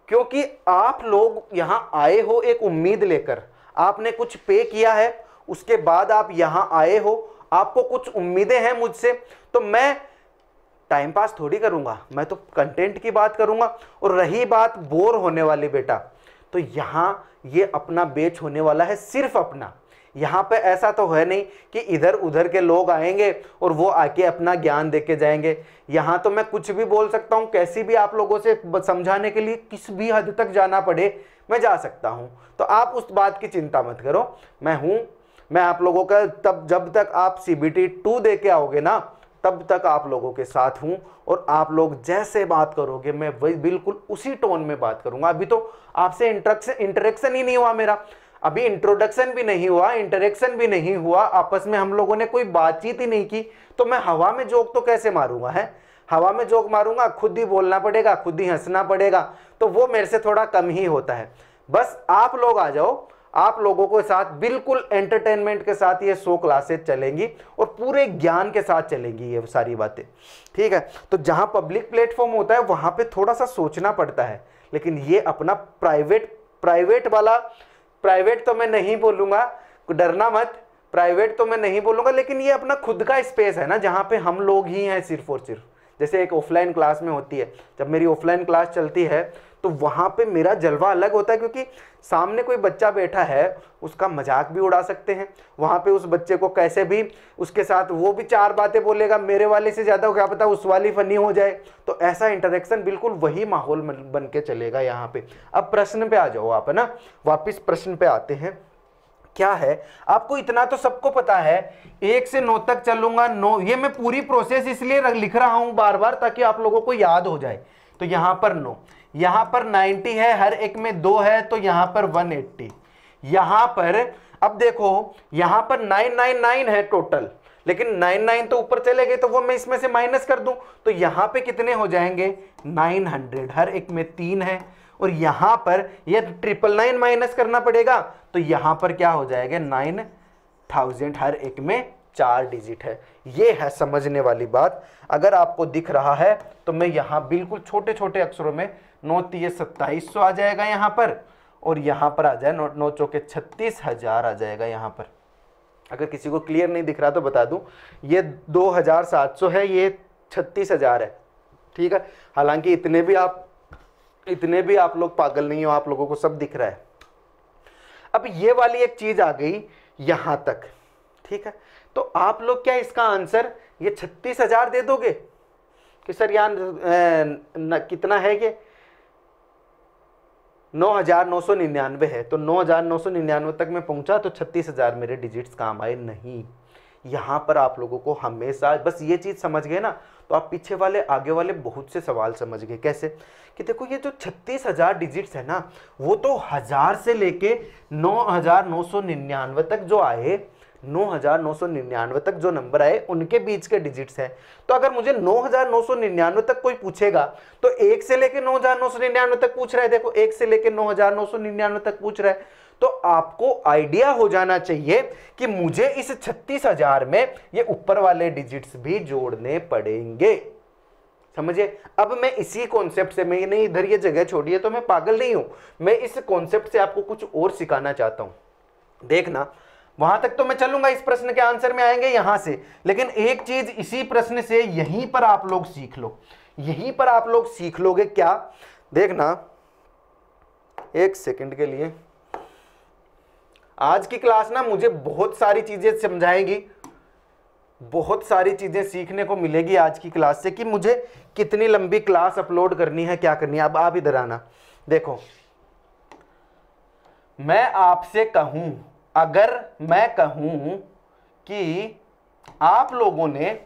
क्योंकि आप लोग यहां आए हो एक उम्मीद लेकर, आपने कुछ पे किया है, उसके बाद आप यहां आए हो, आपको कुछ उम्मीदें हैं मुझसे, तो मैं टाइम पास थोड़ी करूंगा, मैं तो कंटेंट की बात करूंगा। और रही बात बोर होने वाली बेटा, तो यहां ये अपना बैच होने वाला है, सिर्फ अपना। यहां पे ऐसा तो है नहीं कि इधर उधर के लोग आएंगे और वो आके अपना ज्ञान देके जाएंगे। यहां तो मैं कुछ भी बोल सकता हूं, कैसी भी आप लोगों से समझाने के लिए किस भी हद तक जाना पड़े मैं जा सकता हूं। तो आप उस बात की चिंता मत करो, मैं आप लोगों का जब तक आप CBT 2 दे के आओगे ना, तब तक आप लोगों के साथ हूं, और आप लोग जैसे बात करोगे मैं वही बिल्कुल उसी टोन में बात करूंगा। अभी तो आपसे इंटरेक्शन ही नहीं हुआ मेरा, अभी इंट्रोडक्शन भी नहीं हुआ, इंटरेक्शन भी नहीं हुआ, आपस में हम लोगों ने कोई बातचीत ही नहीं की, तो मैं हवा में जोक तो कैसे मारूंगा? है, हवा में जोक मारूंगा, खुद ही बोलना पड़ेगा, खुद ही हंसना पड़ेगा, तो वो मेरे से थोड़ा कम ही होता है। बस आप लोग आ जाओ, आप लोगों के साथ बिल्कुल एंटरटेनमेंट के साथ ये 100 क्लासेस चलेंगी, और पूरे ज्ञान के साथ चलेंगी ये सारी बातें, ठीक है। तो जहां पब्लिक प्लेटफॉर्म होता है वहां पे थोड़ा सा सोचना पड़ता है, लेकिन ये अपना प्राइवेट वाला, प्राइवेट तो मैं नहीं बोलूंगा, डरना मत, प्राइवेट तो मैं नहीं बोलूंगा, लेकिन ये अपना खुद का स्पेस है ना, जहां पे हम लोग ही हैं सिर्फ और सिर्फ। जैसे एक ऑफलाइन क्लास में होती है, जब मेरी ऑफलाइन क्लास चलती है तो वहां पे मेरा जलवा अलग होता है, क्योंकि सामने कोई बच्चा बैठा है, उसका मजाक भी उड़ा सकते हैं वहां पे, उस बच्चे को कैसे भी उसके साथ वो भी 4 बातें बोलेगा, मेरे वाले से ज्यादा क्या पता उस वाली फनी हो जाए, तो ऐसा इंटरेक्शन बिल्कुल वही माहौल बन के चलेगा यहाँ पे। अब प्रश्न पे आ जाओ आप, है ना, वापिस प्रश्न पे आते हैं। क्या है, आपको इतना तो सबको पता है, 1 से 9 तक चलूंगा, 9, ये मैं पूरी प्रोसेस इसलिए लिख रहा हूं बार बार ताकि आप लोगों को याद हो जाए। तो यहां पर 9, यहां पर 90 है, हर एक में 2 है, तो यहां पर 180, यहां पर अब देखो यहां पर 999 है टोटल, लेकिन 99 तो ऊपर चले गए, तो वो मैं इसमें से माइनस कर दूं, तो यहां पे कितने हो जाएंगे 900, हर एक में 3 है, और यहां पर ये 999 माइनस करना पड़ेगा, तो यहां पर क्या हो जाएगा 9000, हर एक में 4 डिजिट है। ये है समझने वाली बात। अगर आपको दिख रहा है तो मैं यहां बिल्कुल छोटे छोटे अक्षरों में 9 3 2700 आ जाएगा यहां पर, और यहां पर आ जाए 9 चौके 36,000 आ जाएगा यहां पर। अगर किसी को क्लियर नहीं दिख रहा तो बता दूं, ये 2700 है, ये 36,000 है, ठीक है। हालांकि इतने भी आप लोग पागल नहीं हो, आप लोगों को सब दिख रहा है। अब ये वाली एक चीज आ गई यहां तक, ठीक है। तो आप लोग क्या इसका आंसर ये 36,000 दे दोगे कि सर यार कितना है ये 9,999 है, तो 9,999 तक मैं पहुंचा तो 36,000 मेरे डिजिट्स काम आए? नहीं। यहां पर आप लोगों को हमेशा बस ये चीज समझ गए ना, तो आप पीछे वाले आगे वाले बहुत से सवाल समझ गए। कैसे कि देखो ये जो 36,000 डिजिट्स है ना, वो तो 1000 से लेके 9,999 तक जो आए, 9,999 तक जो नंबर आए उनके बीच के डिजिट्स हैं। तो अगर मुझे 9,999 तक कोई पूछेगा तो 1 से लेके 9,999 तक पूछ रहा है, देखो 1 से लेके 9,999 तक पूछ रहा है। तो आपको आइडिया हो जाना चाहिए कि मुझे इस 36,000 में ये ऊपर वाले डिजिट्स भी जोड़ने पड़ेंगे। समझिए, अब मैं इसी कॉन्सेप्ट से, मैंने इधर ये जगह छोड़ी है तो मैं पागल नहीं हूं, मैं इस कॉन्सेप्ट से आपको कुछ और सिखाना चाहता हूं। देखना, वहां तक तो मैं चलूंगा, इस प्रश्न के आंसर में आएंगे यहां से, लेकिन एक चीज इसी प्रश्न से यहीं पर आप लोग सीख लो, यहीं पर आप लोग सीख लोगे क्या, देखना एक सेकंड के लिए। आज की क्लास ना मुझे बहुत सारी चीजें समझाएगी, बहुत सारी चीजें सीखने को मिलेगी आज की क्लास से कि मुझे कितनी लंबी क्लास अपलोड करनी है, क्या करनी है। अब आप इधर आना, देखो मैं आपसे कहूं, अगर मैं कहूं कि आप लोगों ने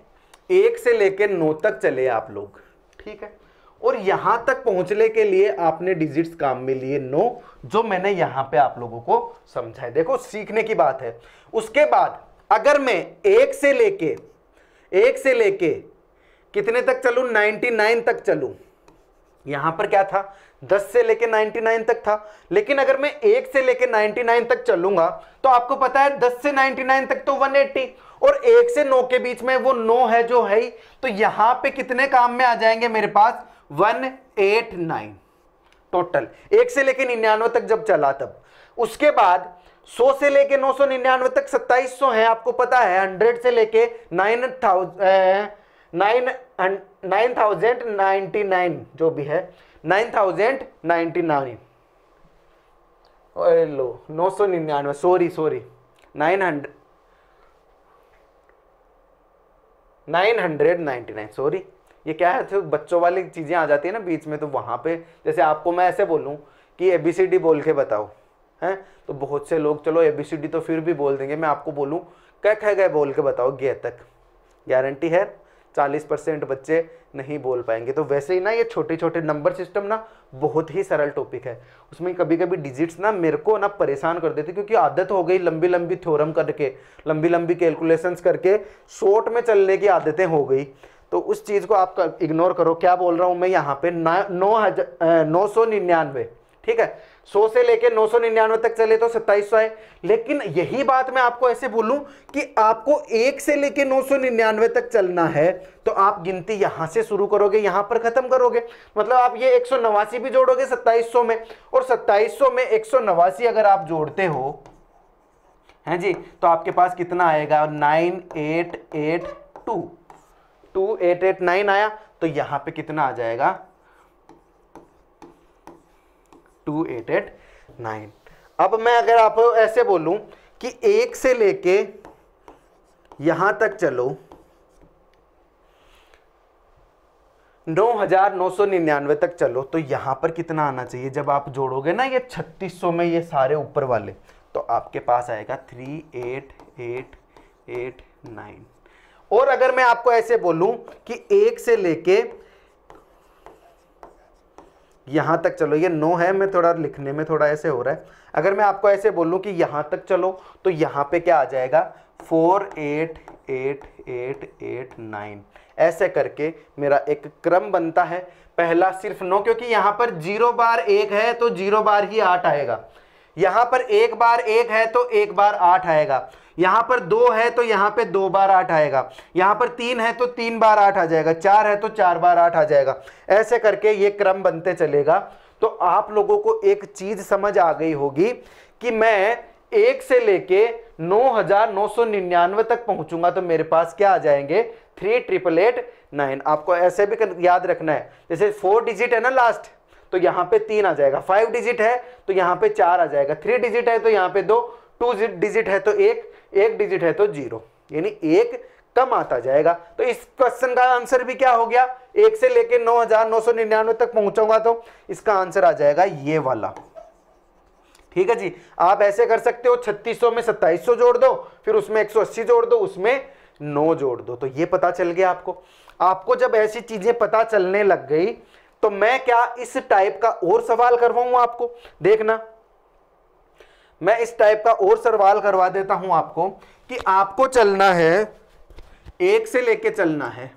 1 से लेकर 9 तक चले आप लोग, ठीक है, और यहां तक पहुंचने के लिए आपने डिजिट्स काम में लिए 9, जो मैंने यहां पे आप लोगों को समझाया। देखो सीखने की बात है। उसके बाद अगर मैं 1 से लेके कितने तक चलूं, 99 तक चलूं, यहां पर क्या था 10 से लेके 99 तक था, लेकिन अगर मैं 1 से लेके 99 तक चलूंगा तो आपको पता है 10 से 99 तक तो 180 और 1 से 9 के बीच में वो 9 है जो है ही, तो यहां पे कितने काम में आ जाएंगे मेरे पास 189 टोटल, 1 से लेके 99 तक जब चला तब। उसके बाद 100 से लेके 999 तक 2700 है, आपको पता है 100 से लेके 9099 जो भी है 9099, लो 999, सॉरी 999, सॉरी ये क्या है, तो बच्चों वाली चीजें आ जाती है ना बीच में, तो वहां पे जैसे आपको मैं ऐसे बोलूं कि ABCD बोल के बताओ, हैं, तो बहुत से लोग चलो ABCD तो फिर भी बोल देंगे, मैं आपको बोलूं क ख ग बोल के बताओ ग तक, गारंटी है 40% बच्चे नहीं बोल पाएंगे। तो वैसे ही ना ये छोटे छोटे नंबर सिस्टम ना बहुत ही सरल टॉपिक है, उसमें कभी कभी डिजिट्स ना मेरे को ना परेशान कर देते, क्योंकि आदत हो गई लंबी लंबी थ्योरम करके, लंबी लंबी कैलकुलेशंस करके शॉर्ट में चलने की आदतें हो गई। तो उस चीज को आप इग्नोर करो। क्या बोल रहा हूं मैं यहाँ पे 999, ठीक है, 100 से लेके 999 तक चले तो 2700 आए, लेकिन यही बात मैं आपको ऐसे बोलूं कि आपको 1 से लेके 999 तक चलना है तो आप गिनती यहां से शुरू करोगे, यहां पर खत्म करोगे, मतलब आप ये 189 भी जोड़ोगे 2700 में, और 2700 में 189 अगर आप जोड़ते हो हैं जी, तो आपके पास कितना आएगा 9882, 2889 आया, तो यहां पे कितना आ जाएगा 2889। अब मैं अगर आपको ऐसे बोलूं कि 1 से लेके यहां तक चलो 9,999 तक चलो, तो यहां पर कितना आना चाहिए, जब आप जोड़ोगे ना ये 3600 में ये सारे ऊपर वाले, तो आपके पास आएगा 38889। और अगर मैं आपको ऐसे बोलूं कि 1 से लेके यहां तक चलो, ये 9 है, मैं थोड़ा लिखने में थोड़ा ऐसे हो रहा है, अगर मैं आपको ऐसे बोलूं कि यहां तक चलो तो यहां पे क्या आ जाएगा 48889, ऐसे करके मेरा एक क्रम बनता है। पहला सिर्फ 9, क्योंकि यहां पर 0 बार 1 है तो 0 बार ही 8 आएगा, यहां पर 1 बार 1 है तो 1 बार 8 आएगा, यहां पर 2 है तो यहां पे 2 बार 8 आएगा, यहां पर 3 है तो 3 बार 8 आ जाएगा, 4 है तो 4 बार 8 आ जाएगा, ऐसे करके ये क्रम बनते चलेगा। तो आप लोगों को एक चीज समझ आ गई होगी कि मैं 1 से लेके 9,999 तक पहुंचूंगा तो मेरे पास क्या आ जाएंगे 38889। आपको ऐसे भी याद रखना है, जैसे 4 डिजिट है ना लास्ट, तो यहां पे 3 आ जाएगा, 5 डिजिट है तो यहां पे 4 आ जाएगा, 3 डिजिट है तो यहां पे 2 डिजिट है तो 1 डिजिट है तो 0, यानी 1 कम आता जाएगा। तो इस क्वेश्चन का आंसर भी क्या हो गया, 1 से लेके 9,999 तक पहुंचूंगा तो इसका आंसर आ जाएगा ये वाला। ठीक है जी, आप ऐसे कर सकते हो 3600 में 2700 जोड़ दो, फिर उसमें 180 जोड़ दो, उसमें 9 जोड़ दो, तो ये पता चल गया आपको। आपको जब ऐसी चीजें पता चलने लग गई तो मैं क्या इस टाइप का और सवाल करवाऊं आपको, देखना मैं इस टाइप का और सवाल करवा देता हूं आपको कि आपको चलना है 1 से लेके चलना है,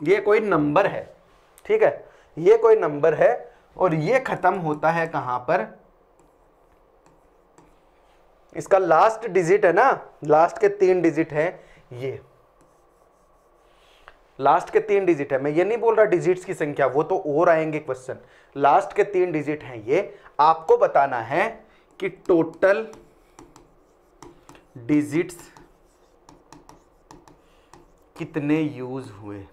ये कोई नंबर है, ठीक है, ये कोई नंबर है और ये खत्म होता है कहां पर, इसका लास्ट डिजिट है ना, लास्ट के 3 डिजिट है, ये लास्ट के 3 डिजिट है। मैं ये नहीं बोल रहा डिजिट्स की संख्या, वो तो और आएंगे क्वेश्चन। लास्ट के 3 डिजिट हैं ये। आपको बताना है कि टोटल डिजिट्स कितने यूज हुए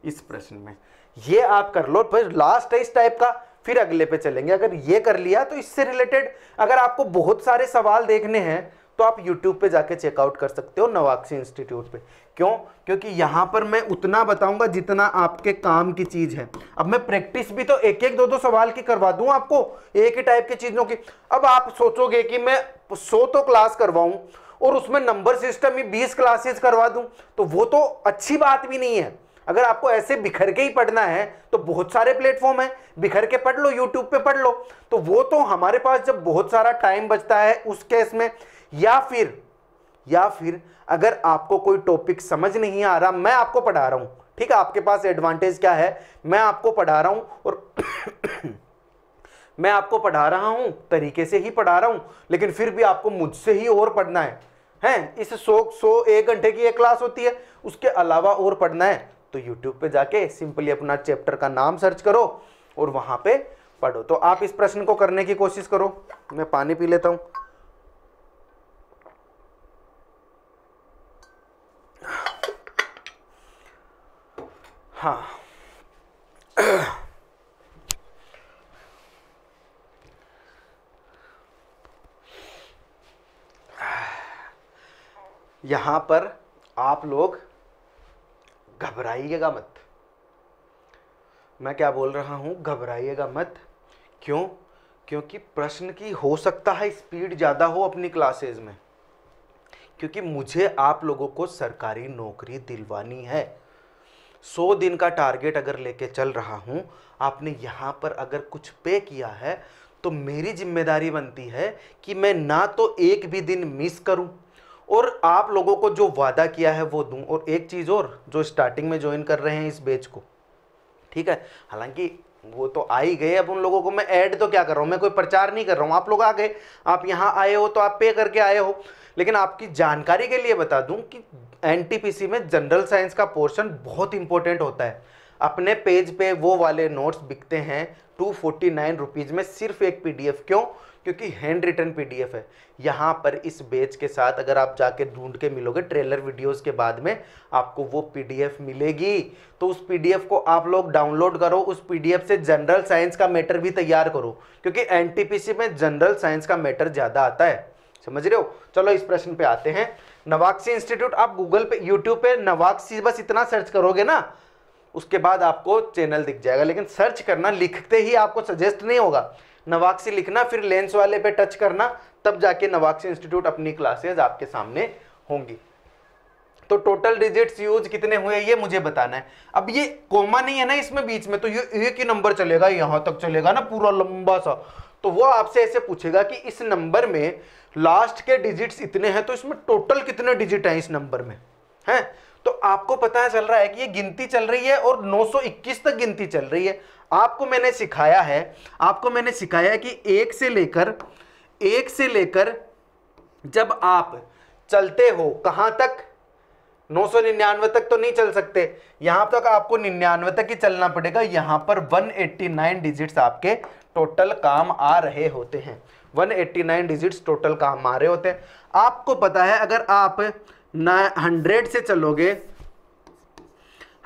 इस प्रश्न में, ये आप कर लो। फिर लास्ट है इस टाइप का, फिर अगले पे चलेंगे। अगर ये कर लिया तो इससे रिलेटेड अगर आपको बहुत सारे सवाल देखने हैं तो आप YouTube पे जाके चेकआउट कर सकते हो नवाक्षी इंस्टीट्यूट पे। क्यों? क्योंकि यहां पर मैं उतना बताऊंगा जितना आपके काम की चीज है। अब मैं प्रैक्टिस भी तो एक एक 2-2 सवाल की करवा दूं आपको, एक ही टाइप की चीजों की। अब आप सोचोगे कि मैं 100 तो क्लास करवाऊं और उसमें नंबर सिस्टम ही 20 क्लासेस करवा दूं, तो वो तो अच्छी बात भी नहीं है। अगर आपको ऐसे बिखर के ही पढ़ना है तो बहुत सारे प्लेटफॉर्म है, बिखर के पढ़ लो, यूट्यूब पे पढ़ लो। तो वो तो हमारे पास जब बहुत सारा टाइम बचता है उस केस में, या फिर अगर आपको कोई टॉपिक समझ नहीं आ रहा, मैं आपको पढ़ा रहा हूं, ठीक है, आपके पास एडवांटेज क्या है, मैं आपको पढ़ा रहा हूं और मैं आपको पढ़ा रहा हूं, तरीके से ही पढ़ा रहा हूं, लेकिन फिर भी आपको मुझसे ही और पढ़ना है इस 100 घंटे की एक क्लास होती है, उसके अलावा और पढ़ना है तो YouTube पे जाके सिंपली अपना चैप्टर का नाम सर्च करो और वहां पे पढ़ो। तो आप इस प्रश्न को करने की कोशिश करो। मैं पानी पी लेता हूं। हाँ, यहां पर आप लोग घबराइएगा मत। मैं क्या बोल रहा हूं, घबराइएगा मत। क्यों? क्योंकि प्रश्न की हो सकता है स्पीड ज़्यादा हो अपनी क्लासेज में, क्योंकि मुझे आप लोगों को सरकारी नौकरी दिलवानी है। 100 दिन का टारगेट अगर लेके चल रहा हूं, आपने यहां पर अगर कुछ पे किया है तो मेरी जिम्मेदारी बनती है कि मैं ना तो एक भी दिन मिस करूं और आप लोगों को जो वादा किया है वो दूं। और एक चीज़ और, जो स्टार्टिंग में ज्वाइन कर रहे हैं इस बैच को, ठीक है, हालांकि वो तो आ ही गए, अब उन लोगों को मैं ऐड तो क्या कर रहा हूं, मैं कोई प्रचार नहीं कर रहा हूं। आप लोग आ गए, आप यहां आए हो तो आप पे करके आए हो, लेकिन आपकी जानकारी के लिए बता दूं कि एनटीपीसी में जनरल साइंस का पोर्शन बहुत इंपॉर्टेंट होता है। अपने पेज पे वो वाले नोट्स बिकते हैं 249 रुपीज़ में, सिर्फ एक पीडीएफ। क्यों? क्योंकि हैंड रिटन पीडीएफ है। यहाँ पर इस बैच के साथ अगर आप जाके ढूंढ के मिलोगे, ट्रेलर वीडियोस के बाद में आपको वो पीडीएफ मिलेगी। तो उस पीडीएफ को आप लोग डाउनलोड करो, उस पीडीएफ से जनरल साइंस का मैटर भी तैयार करो, क्योंकि एनटीपीसी में जनरल साइंस का मैटर ज़्यादा आता है। समझ रहे हो? चलो इस प्रश्न पे आते हैं। नवाक्षी इंस्टीट्यूट, आप गूगल पे, यूट्यूब पे नवाक्षी बस इतना सर्च करोगे ना, उसके बाद आपको चैनल दिख जाएगा। लेकिन सर्च करना, लिखते ही आपको सजेस्ट नहीं होगा, नवाक्षी लिखना, फिर लेंस वाले पे टच करना, तब जाके नवाक्षी इंस्टीट्यूट अपनी क्लासेस आपके सामने होंगी। तो टोटल डिजिट्स यूज कितने हुए ये मुझे बताना है। अब ये कोमा नहीं है ना इसमें बीच में, तो ये एक ही नंबर चलेगा, यहां तक चलेगा ना पूरा लंबा सा। तो वो आपसे ऐसे पूछेगा कि इस नंबर में लास्ट के डिजिट्स इतने हैं, तो इसमें टोटल कितने डिजिट हैं इस नंबर में, हैं? तो आपको पता चल रहा है कि ये गिनती चल रही है और 921 तक गिनती चल रही है। आपको मैंने सिखाया है कि एक से लेकर जब आप चलते हो कहां तक, 999 तक तो नहीं चल सकते, यहां तक आपको 99 तक ही चलना पड़ेगा। यहां पर 189 डिजिट्स आपके टोटल काम आ रहे होते हैं। 189 डिजिट्स टोटल काम आ रहे होते हैं। आपको पता है अगर आप 100 से चलोगे,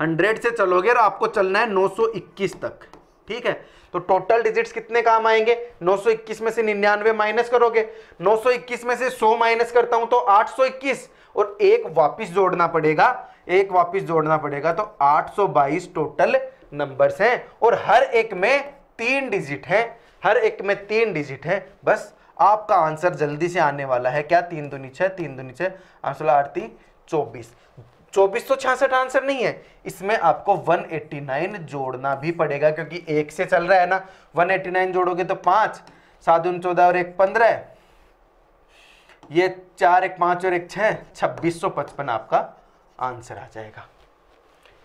100 से चलोगे और आपको चलना है 921 तक, ठीक है, तो टोटल डिजिट्स कितने काम आएंगे? 921 में से 99 माइनस करोगे, 921 में से 100 माइनस करता हूं तो 821, और एक वापस जोड़ना पड़ेगा, तो 822 टोटल नंबर्स हैं और हर एक में 3 डिजिट है। बस आपका आंसर जल्दी से आने वाला है। क्या? 3 दूनी 6, 3 दूनी 6, 8 8 24। 2466 आंसर नहीं है, इसमें आपको 189 जोड़ना भी पड़ेगा, क्योंकि 1 से चल रहा है ना। 189 जोड़ोगे तो 5, 7 दूनी 14 और 1 15, ये 4 1 5 और 1 6, 2655 आपका आंसर आ जाएगा।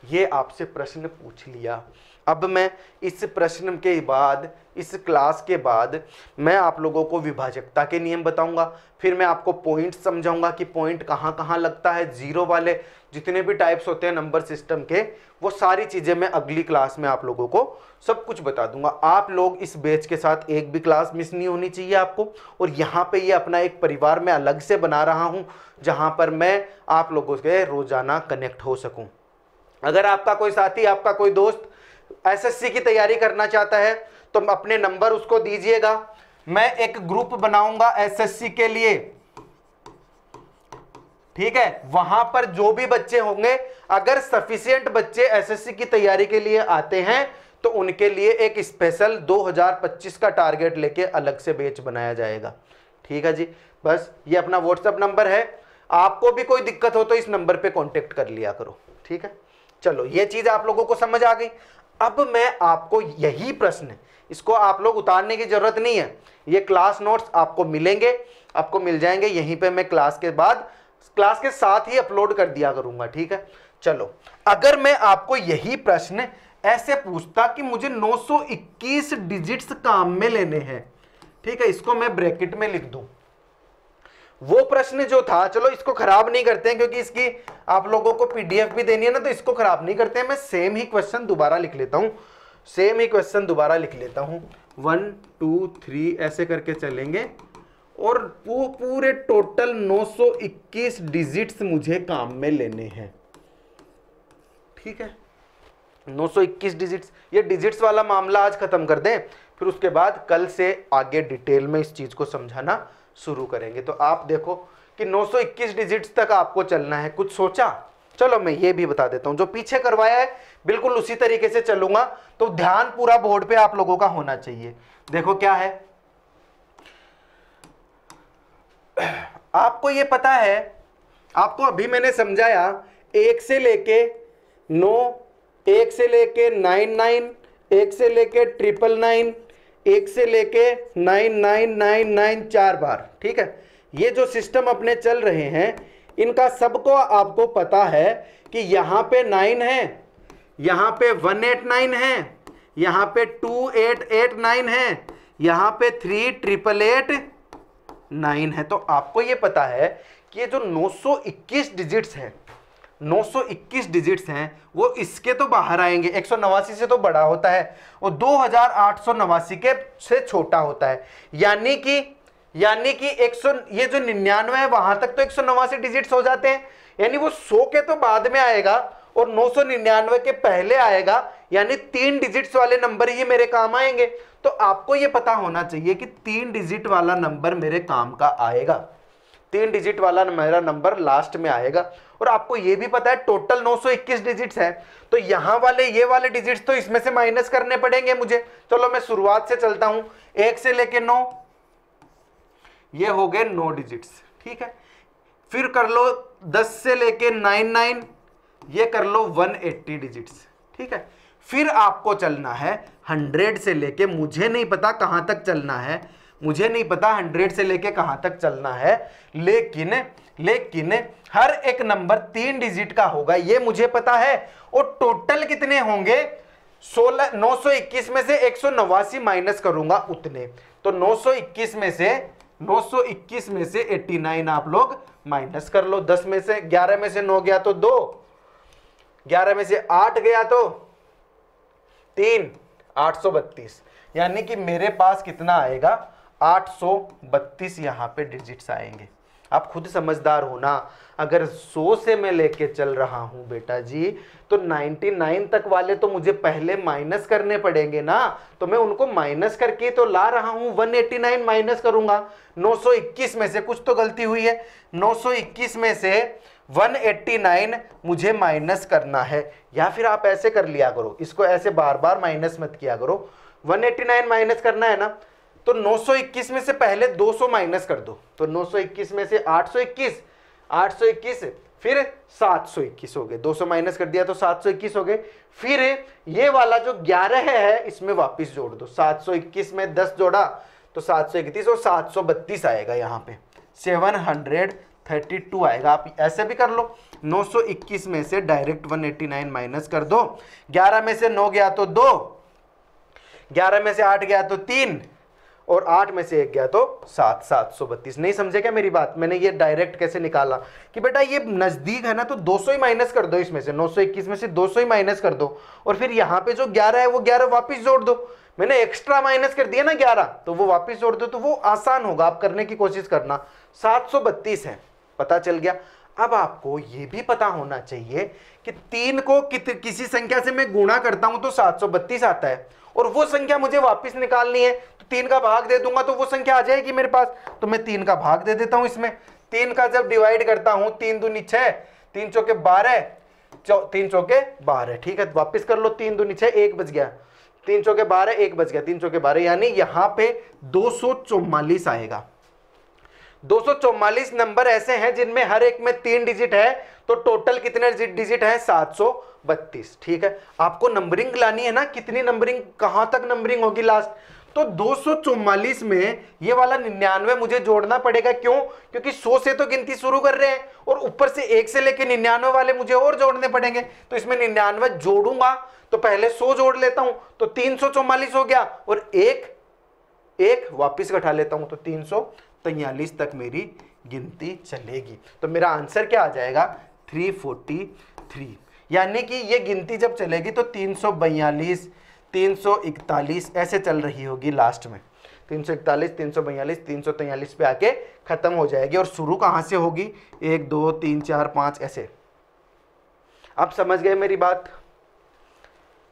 ये आपसे प्रश्न पूछ लिया। अब मैं इस प्रश्न के बाद, इस क्लास के बाद मैं आप लोगों को विभाजकता के नियम बताऊंगा, फिर मैं आपको पॉइंट समझाऊंगा कि पॉइंट कहाँ कहाँ लगता है, जीरो वाले जितने भी टाइप्स होते हैं नंबर सिस्टम के, वो सारी चीज़ें मैं अगली क्लास में आप लोगों को सब कुछ बता दूंगा। आप लोग इस बैच के साथ एक भी क्लास मिस नहीं होनी चाहिए आपको। और यहाँ पे ये अपना एक परिवार मैं अलग से बना रहा हूँ, जहाँ पर मैं आप लोगों से रोजाना कनेक्ट हो सकूँ। अगर आपका कोई साथी, आपका कोई दोस्त एसएससी की तैयारी करना चाहता है तो अपने नंबर उसको दीजिएगा। मैं एक ग्रुप बनाऊंगा एसएससी के लिए, ठीक है। वहां पर जो भी बच्चे होंगे, अगर सफिशिएंट बच्चे एसएससी की तैयारी के लिए आते हैं तो उनके लिए एक स्पेशल 2025 का टारगेट लेके अलग से बैच बनाया जाएगा, ठीक है जी। बस ये अपना व्हाट्सएप नंबर है, आपको भी कोई दिक्कत हो तो इस नंबर पे कांटेक्ट कर लिया करो, ठीक है। चलो ये चीज आप लोगों को समझ आ गई। अब मैं आपको यही प्रश्न, इसको आप लोग उतारने की जरूरत नहीं है, ये क्लास नोट्स आपको मिलेंगे, आपको मिल जाएंगे यहीं पे। मैं क्लास के बाद, क्लास के साथ ही अपलोड कर दिया करूंगा, ठीक है। चलो, अगर मैं आपको यही प्रश्न ऐसे पूछता कि मुझे 921 डिजिट्स काम में लेने हैं, ठीक है, इसको मैं ब्रैकेट में लिख दूं, वो प्रश्न जो था, चलो इसको खराब नहीं करते हैं क्योंकि इसकी आप लोगों को पीडीएफ भी देनी है ना, तो इसको खराब नहीं करते हैं। मैं सेम ही क्वेश्चन दोबारा लिख लेता हूं, सेम ही क्वेश्चन दोबारा लिख लेता हूं। 1 2 3 ऐसे करके चलेंगे और वो पूरे टोटल 921 डिजिट्स मुझे काम में लेने हैं, ठीक है। 921 डिजिट्स, ये डिजिट्स वाला मामला आज खत्म कर दें, फिर उसके बाद कल से आगे डिटेल में इस चीज को समझाना शुरू करेंगे। तो आप देखो कि 921 डिजिट्स तक आपको चलना है, कुछ सोचा? चलो मैं ये भी बता देता हूं, जो पीछे करवाया है बिल्कुल उसी तरीके से चलूंगा, तो ध्यान पूरा बोर्ड पे आप लोगों का होना चाहिए। देखो क्या है, आपको ये पता है, आपको अभी मैंने समझाया 1 से लेके 9, 1 से लेके 99, 1 से लेके 999, 1 से लेके 9999 4 बार, ठीक है। ये जो सिस्टम अपने चल रहे हैं, इनका सबको आपको पता है कि यहां पे 9 है, यहां पे 189 है, यहां पे 2889 है, यहां पे 3888 है। तो आपको ये पता है कि ये जो 921 डिजिट्स हैं, 921 डिजिट्स हैं, वो इसके तो बाहर आएंगे, 189 से तो बड़ा होता है और 2889 के से छोटा होता है। यानी कि 100, ये जो 99 है वहां तक तो 189 डिजिट्स हो जाते हैं, यानी वो 100 के तो बाद में आएगा और 999 के पहले आएगा, यानी 3 डिजिट्स वाले नंबर ही मेरे काम आएंगे। तो आपको ये पता होना चाहिए कि 3 डिजिट वाला नंबर मेरे काम का आएगा, 3 डिजिट वाला मेरा नंबर लास्ट में आएगा। और आपको ये भी पता है टोटल 921 डिजिट्स है, तो यहां वाले ये वाले डिजिट्स तो इसमें से माइनस करने पड़ेंगे मुझे। चलो मैं शुरुआत से चलता हूं, 1 से लेके 9, ये हो गए 9 डिजिट्स, ठीक है। फिर कर लो 10 से लेके 99, ये कर लो 180 डिजिट्स, ठीक है। फिर आपको चलना है 100 से लेके, मुझे नहीं पता कहां तक चलना है, मुझे नहीं पता 100 से लेके कहां तक चलना है, लेकिन हर एक नंबर 3 डिजिट का होगा, ये मुझे पता है। और टोटल कितने होंगे, 921 में से 189 माइनस करूंगा उतने, तो 921 में से 89 आप लोग माइनस कर लो। 10 में से 11 में से 9 गया तो 2, 11 में से 8 गया तो 3, 832, यानी कि मेरे पास कितना आएगा, 832 यहां पे डिजिट्स आएंगे। आप खुद समझदार होना, अगर 100 से मैं लेके चल रहा हूं बेटा जी, तो 99 तक वाले तो मुझे पहले माइनस करने पड़ेंगे ना, तो मैं उनको माइनस करके तो ला रहा हूं। 189 माइनस करूंगा, 921 में से कुछ तो गलती हुई है, 921 में से 189 मुझे माइनस करना है। या फिर आप ऐसे कर लिया करो, इसको ऐसे बार बार माइनस मत किया करो। 189 माइनस करना है ना, तो 921 में से पहले 200 माइनस कर दो, तो 921 में से 821 फिर 721 हो गए, 200 माइनस कर दिया तो 721 हो गए। फिर ये वाला जो 11 है इसमें वापस जोड़ दो, 721 में 10 जोड़ा तो 731 और 732 आएगा, यहाँ पे 732 आएगा। आप ऐसे भी कर लो, 921 में से डायरेक्ट 189 माइनस कर दो, 11 में से 9 गया तो 2, 11 में से 8 गया तो 3 और 8 में से 1 गया तो 7, 732। नहीं समझे क्या मेरी बात? मैंने ये डायरेक्ट कैसे निकाला कि बेटा ये नजदीक है ना तो 200 ही माइनस कर दो, इसमें से 921 में से 200 ही माइनस कर दो और फिर यहाँ पे जो 11 है वो 11 वापस जोड़ दो। मैंने एक्स्ट्रा माइनस कर दिया ना 11, तो वो वापस जोड़ दो, तो वो आसान होगा, आप करने की कोशिश करना। 732 है, पता चल गया। अब आपको ये भी पता होना चाहिए कि 3 को किसी संख्या से मैं गुणा करता हूं तो 732 आता है और वो संख्या मुझे वापस निकालनी है, तो 3 का भाग दे दूंगा तो वो संख्या आ जाएगी मेरे पास। तो मैं 3 का भाग दे देता हूं इसमें। 3 का जब डिवाइड करता हूं, 3 दूनी 6, 3 चौके 12, 3 चौके 12, ठीक है, वापस कर लो, 3 दूनी 6, 1 बच गया, 3 चौके 12, 1 बच गया, 3 चौके 12, यानी यहां पे 244 आएगा। 244 नंबर ऐसे हैं जिनमें हर एक में 3 डिजिट है, तो टोटल कितने डिजिट है? 732। ठीक है, आपको नंबरिंग लानी है ना, कितनी नंबरिंग, कहां तक नंबरिंग होगी लास्ट, तो 244 में ये वाला 99 मुझे जोड़ना पड़ेगा। क्यों? क्योंकि 100 से तो गिनती शुरू कर रहे हैं और ऊपर से 1 से लेके 99 वाले मुझे और जोड़ने पड़ेंगे, तो इसमें 99 जोड़ूंगा तो पहले 100 जोड़ लेता हूं तो 344 हो गया और एक वापिस घटा लेता हूं तो 343 तक मेरी गिनती चलेगी। तो मेरा आंसर क्या आ जाएगा? 343। यानी कि ये गिनती जब चलेगी तो 342, 341 ऐसे चल रही होगी लास्ट में, 341, 342, 343 पे आके खत्म हो जाएगी। और शुरू कहां से होगी? 1 2 3 4 5 ऐसे। आप समझ गए मेरी बात?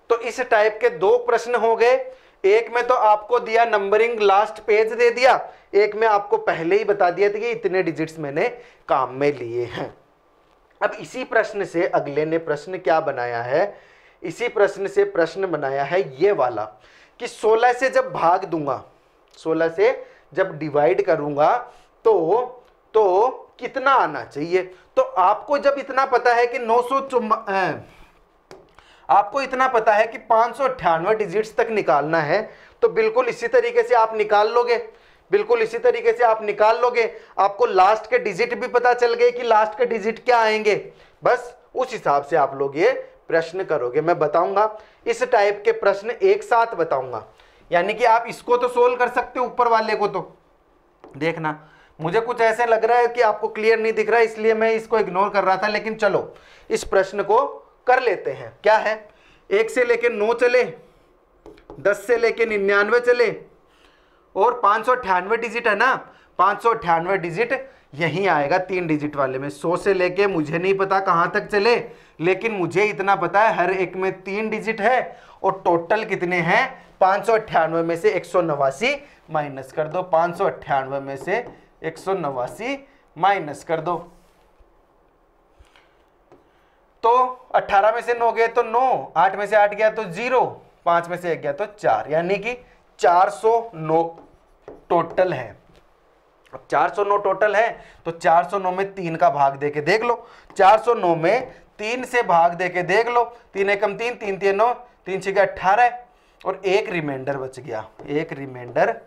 तो इस टाइप के 2 प्रश्न हो गए। एक में तो आपको दिया नंबरिंग, लास्ट पेज दे दिया, एक में आपको पहले ही बता दिया था कि इतने डिजिट्स मैंने काम में लिए हैं। अब इसी प्रश्न से अगले ने प्रश्न क्या बनाया है? इसी प्रश्न से प्रश्न बनाया है ये वाला कि 16 से जब भाग दूंगा, 16 से जब डिवाइड करूंगा तो कितना आना चाहिए। तो आपको जब इतना पता है कि आपको इतना पता है कि 598 डिजिट्स तक निकालना है, तो बिल्कुल इसी तरीके से आप निकाल लोगे, बिल्कुल इसी तरीके से आप निकाल लोगे। आपको लास्ट के डिजिट भी पता चल गए कि लास्ट के डिजिट क्या आएंगे, बस उस हिसाब से आप लोग ये प्रश्न करोगे। मैं बताऊंगा इस टाइप के प्रश्न एक साथ बताऊंगा, यानी कि आप इसको तो सोल्व कर सकते हो, ऊपर वाले को तो देखना। मुझे कुछ ऐसे लग रहा है कि आपको क्लियर नहीं दिख रहा है, इसलिए मैं इसको इग्नोर कर रहा था, लेकिन चलो इस प्रश्न को कर लेते हैं। क्या है? 1 से लेके 9 चले, 10 से लेके 99 चले और 598 डिजिट है ना, 598 डिजिट यहीं आएगा 3 डिजिट वाले में। 100 से लेके मुझे नहीं पता कहां तक चले, लेकिन मुझे इतना पता है हर एक में 3 डिजिट है और टोटल कितने हैं? 598 में से 189 माइनस कर दो, 598 में से 189 माइनस कर दो, तो 18 में से 9 गए तो 9, 8 में से 8 गया तो 0, 5 में से 1 गया तो 4, यानी कि 409 टोटल है। अब 409 टोटल है तो 409 में 3 का भाग देके देख लो, 409 में 3 से भाग देके देख लो, 3 एकम 3, 3 3 9, 3 6 18 और एक रिमाइंडर बच गया, एक रिमाइंडर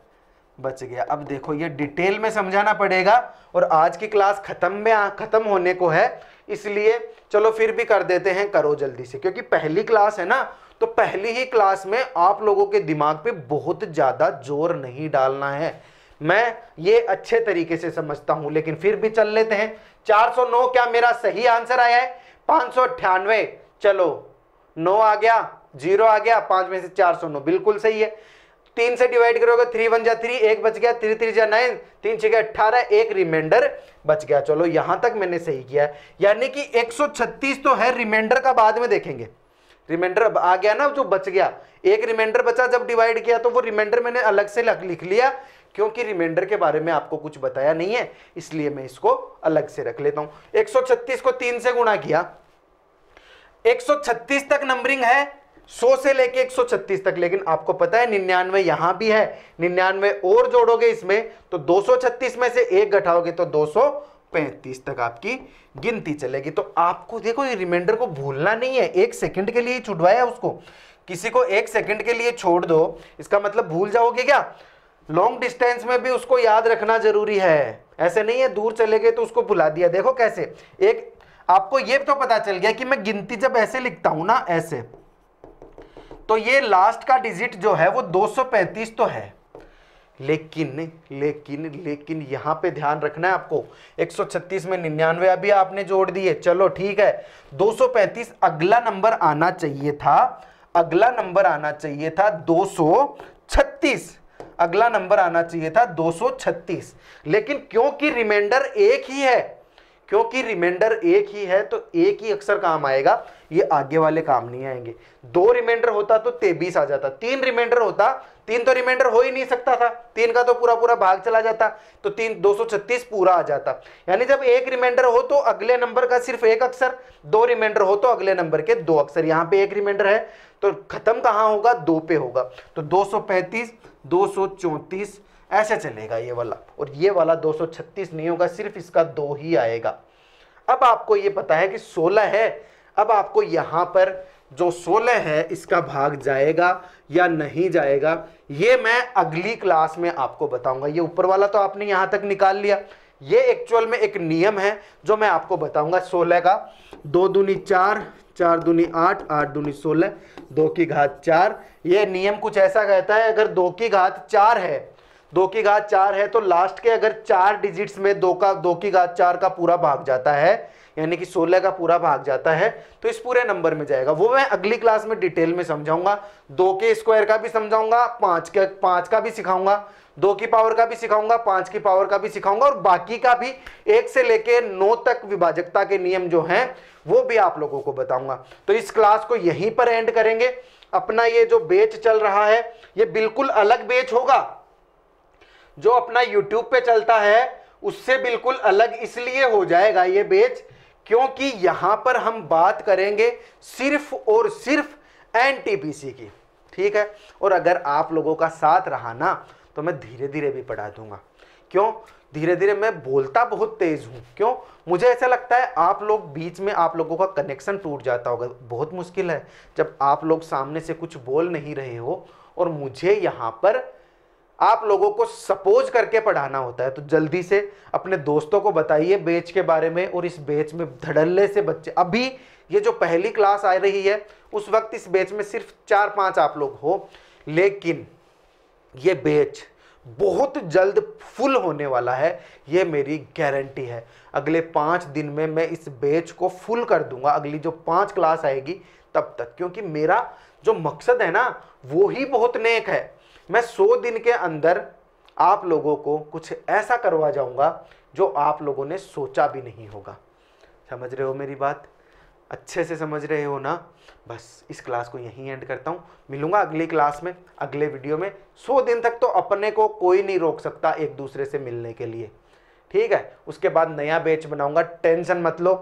बच गया। अब देखो ये डिटेल में समझाना पड़ेगा और आज की क्लास खत्म होने को है, इसलिए चलो फिर भी कर देते हैं, करो जल्दी से, क्योंकि पहली क्लास है ना, तो पहली ही क्लास में आप लोगों के दिमाग पे बहुत ज्यादा जोर नहीं डालना है। मैं ये अच्छे तरीके से समझता हूं, लेकिन फिर भी चल लेते हैं। 409 क्या मेरा सही आंसर आया है? 598, चलो 9 आ गया, 0 आ गया, 5 में से 409 बिल्कुल सही है। 3 से डिवाइड करोगे, 3 1 जा 3, 1 बच गया, 3 3 जा 9, 3 6 18, एक रिमाइंडर बच गया। चलो यहां तक मैंने सही किया है, यानी कि 136 तो है, रिमाइंडर का बाद में देखेंगे। रिमाइंडर अब आ गया ना, जो बच गया, एक रिमाइंडर बचा जब डिवाइड किया, तो वो रिमाइंडर मैंने अलग से लिख लिया, क्योंकि रिमाइंडर के बारे में आपको कुछ बताया नहीं है, इसलिए मैं इसको अलग से रख लेता हूं। 136 को 3 से गुणा किया, 136 तक नंबरिंग है, 100 से लेके 136 तक, लेकिन आपको पता है 99 यहां भी है, 99 और जोड़ोगे इसमें तो 236 में से 1 घटाओगे तो 200 35 तक आपकी गिनती चलेगी। तो आपको देखो ये रिमाइंडर को भूलना नहीं है, 1 सेकंड के लिए छुड़वाया उसको, किसी को 1 सेकंड के लिए छोड़ दो, इसका मतलब भूल जाओगे क्या? लॉन्ग डिस्टेंस में भी उसको याद रखना जरूरी है, ऐसे नहीं है दूर चले गए तो उसको भुला दिया। देखो कैसे, एक आपको ये तो पता चल गया कि मैं गिनती जब ऐसे लिखता हूं ना, ऐसे, तो ये लास्ट का डिजिट जो है वो 235 तो है, लेकिन लेकिन लेकिन यहां पे ध्यान रखना है आपको, 136 में 99 अभी आपने जोड़ दिए, चलो ठीक है, 235 अगला नंबर आना चाहिए था, अगला नंबर आना चाहिए था 236, अगला नंबर आना चाहिए था 236, लेकिन क्योंकि रिमाइंडर एक ही है, क्योंकि रिमाइंडर एक ही है तो एक ही अक्षर काम आएगा, ये आगे वाले काम नहीं आएंगे। 2 रिमाइंडर होता तो 23 आ जाता, 3 रिमाइंडर होता, 3 तो रिमाइंडर हो ही नहीं सकता था, 3 का तो पूरा पूरा भाग चला जाता, तो 236 पूरा आ जाता। यानी जब 1 रिमाइंडर हो तो अगले नंबर का सिर्फ 1 अक्षर, 2 रिमाइंडर हो तो अगले नंबर के 2 अक्षर। यहाँ पे 1 रिमाइंडर है तो खत्म कहाँ होगा? 2 पे होगा, तो 235, 234 ऐसे चलेगा ये वाला, और ये वाला 236 नहीं होगा, सिर्फ इसका 2 ही आएगा। अब आपको ये पता है कि 16 है, अब आपको यहां पर जो 16 है इसका भाग जाएगा या नहीं जाएगा, ये मैं अगली क्लास में आपको बताऊंगा। ये ऊपर वाला तो आपने यहां तक निकाल लिया, ये एक्चुअल में एक नियम है जो मैं आपको बताऊंगा 16 का। 2 दूनी 4, 4 दूनी 8, 8 दूनी 16, 2 की घात 4। ये नियम कुछ ऐसा कहता है, अगर 2 की घात 4 है, 2 की घात 4 है तो लास्ट के अगर 4 डिजिट्स में 2 की घात 4 का पूरा भाग जाता है, यानी कि 16 का पूरा भाग जाता है, तो इस पूरे नंबर में जाएगा। वो मैं अगली क्लास में डिटेल में समझाऊंगा, 2 के स्क्वायर का भी समझाऊंगा, 5 का भी सिखाऊंगा, 2 की पावर का भी सिखाऊंगा, 5 की पावर का भी सिखाऊंगा, और बाकी का भी 1 से लेके 9 तक विभाजकता के नियम जो हैं वो भी आप लोगों को बताऊंगा। तो इस क्लास को यहीं पर एंड करेंगे। अपना ये जो बैच चल रहा है ये बिल्कुल अलग बैच होगा, जो अपना YouTube पे चलता है उससे बिल्कुल अलग इसलिए हो जाएगा ये बैच क्योंकि यहां पर हम बात करेंगे सिर्फ और सिर्फ एनटीपीसी की, ठीक है। और अगर आप लोगों का साथ रहा ना तो मैं धीरे धीरे भी पढ़ा दूंगा। क्यों धीरे धीरे? मैं बोलता बहुत तेज हूं, क्यों? मुझे ऐसा लगता है आप लोग बीच में, आप लोगों का कनेक्शन टूट जाता होगा। बहुत मुश्किल है जब आप लोग सामने से कुछ बोल नहीं रहे हो और मुझे यहां पर आप लोगों को सपोज करके पढ़ाना होता है। तो जल्दी से अपने दोस्तों को बताइए बैच के बारे में, और इस बैच में धड़ल्ले से बच्चे, अभी ये जो पहली क्लास आ रही है उस वक्त इस बैच में सिर्फ 4-5 आप लोग हो, लेकिन ये बैच बहुत जल्द फुल होने वाला है, ये मेरी गारंटी है। अगले 5 दिन में मैं इस बैच को फुल कर दूंगा, अगली जो 5 क्लास आएगी तब तक, क्योंकि मेरा जो मकसद है ना वो ही बहुत नेक है। मैं 100 दिन के अंदर आप लोगों को कुछ ऐसा करवा जाऊंगा जो आप लोगों ने सोचा भी नहीं होगा। समझ रहे हो मेरी बात? अच्छे से समझ रहे हो ना? बस इस क्लास को यहीं एंड करता हूँ, मिलूंगा अगली क्लास में, अगले वीडियो में। 100 दिन तक तो अपने को कोई नहीं रोक सकता एक दूसरे से मिलने के लिए, ठीक है। उसके बाद नया बैच बनाऊंगा, टेंशन मत लो,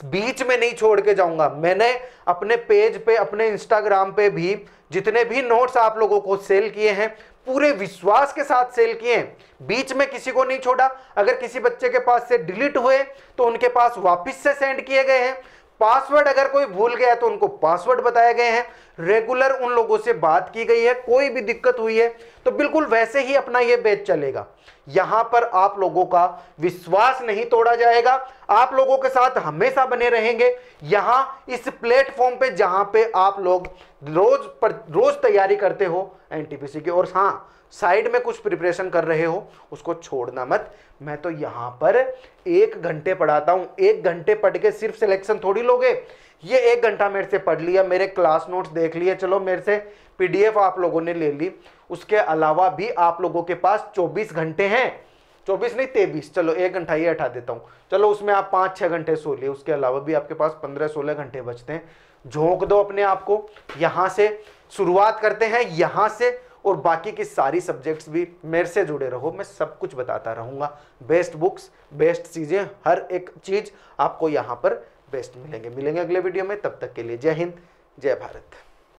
बीच में नहीं छोड़ के जाऊंगा। मैंने अपने पेज पे, अपने इंस्टाग्राम पे भी जितने भी नोट्स आप लोगों को सेल किए हैं पूरे विश्वास के साथ सेल किए हैं, बीच में किसी को नहीं छोड़ा। अगर किसी बच्चे के पास से डिलीट हुए तो उनके पास वापस से सेंड किए गए हैं। पासवर्ड अगर कोई भूल गया तो उनको पासवर्ड बताए गए हैं। रेगुलर उन लोगों से बात की गई है, कोई भी दिक्कत हुई है तो बिल्कुल वैसे ही अपना ये बैच चलेगा। यहां पर आप लोगों का विश्वास नहीं तोड़ा जाएगा, आप लोगों के साथ हमेशा बने रहेंगे यहां इस प्लेटफॉर्म पे जहां पे आप लोग रोज तैयारी करते हो एनटीपीसी की, और हाँ साइड में कुछ प्रिपरेशन कर रहे हो उसको छोड़ना मत। मैं तो यहां पर 1 घंटे पढ़ाता हूं, 1 घंटे पढ़ के सिर्फ सिलेक्शन थोड़ी लोगे। ये 1 घंटा मेरे से पढ़ लिया, मेरे क्लास नोट्स देख लिए, चलो मेरे से पीडीएफ आप लोगों ने ले ली, उसके अलावा भी आप लोगों के पास 24 घंटे हैं, 24 नहीं 23, चलो 1 घंटा ये हटा देता हूं, चलो उसमें आप 5-6 घंटे सो लिए, उसके अलावा भी आपके पास 15-16 घंटे बचते हैं। झोंक दो अपने आप को, यहां से शुरुआत करते हैं, यहां से, और बाकी की सारी सब्जेक्ट्स भी मेरे से जुड़े रहो, मैं सब कुछ बताता रहूंगा। बेस्ट बुक्स, बेस्ट चीजें, हर एक चीज आपको यहां पर बेस्ट मिलेंगे अगले वीडियो में। तब तक के लिए जय हिंद, जय भारत।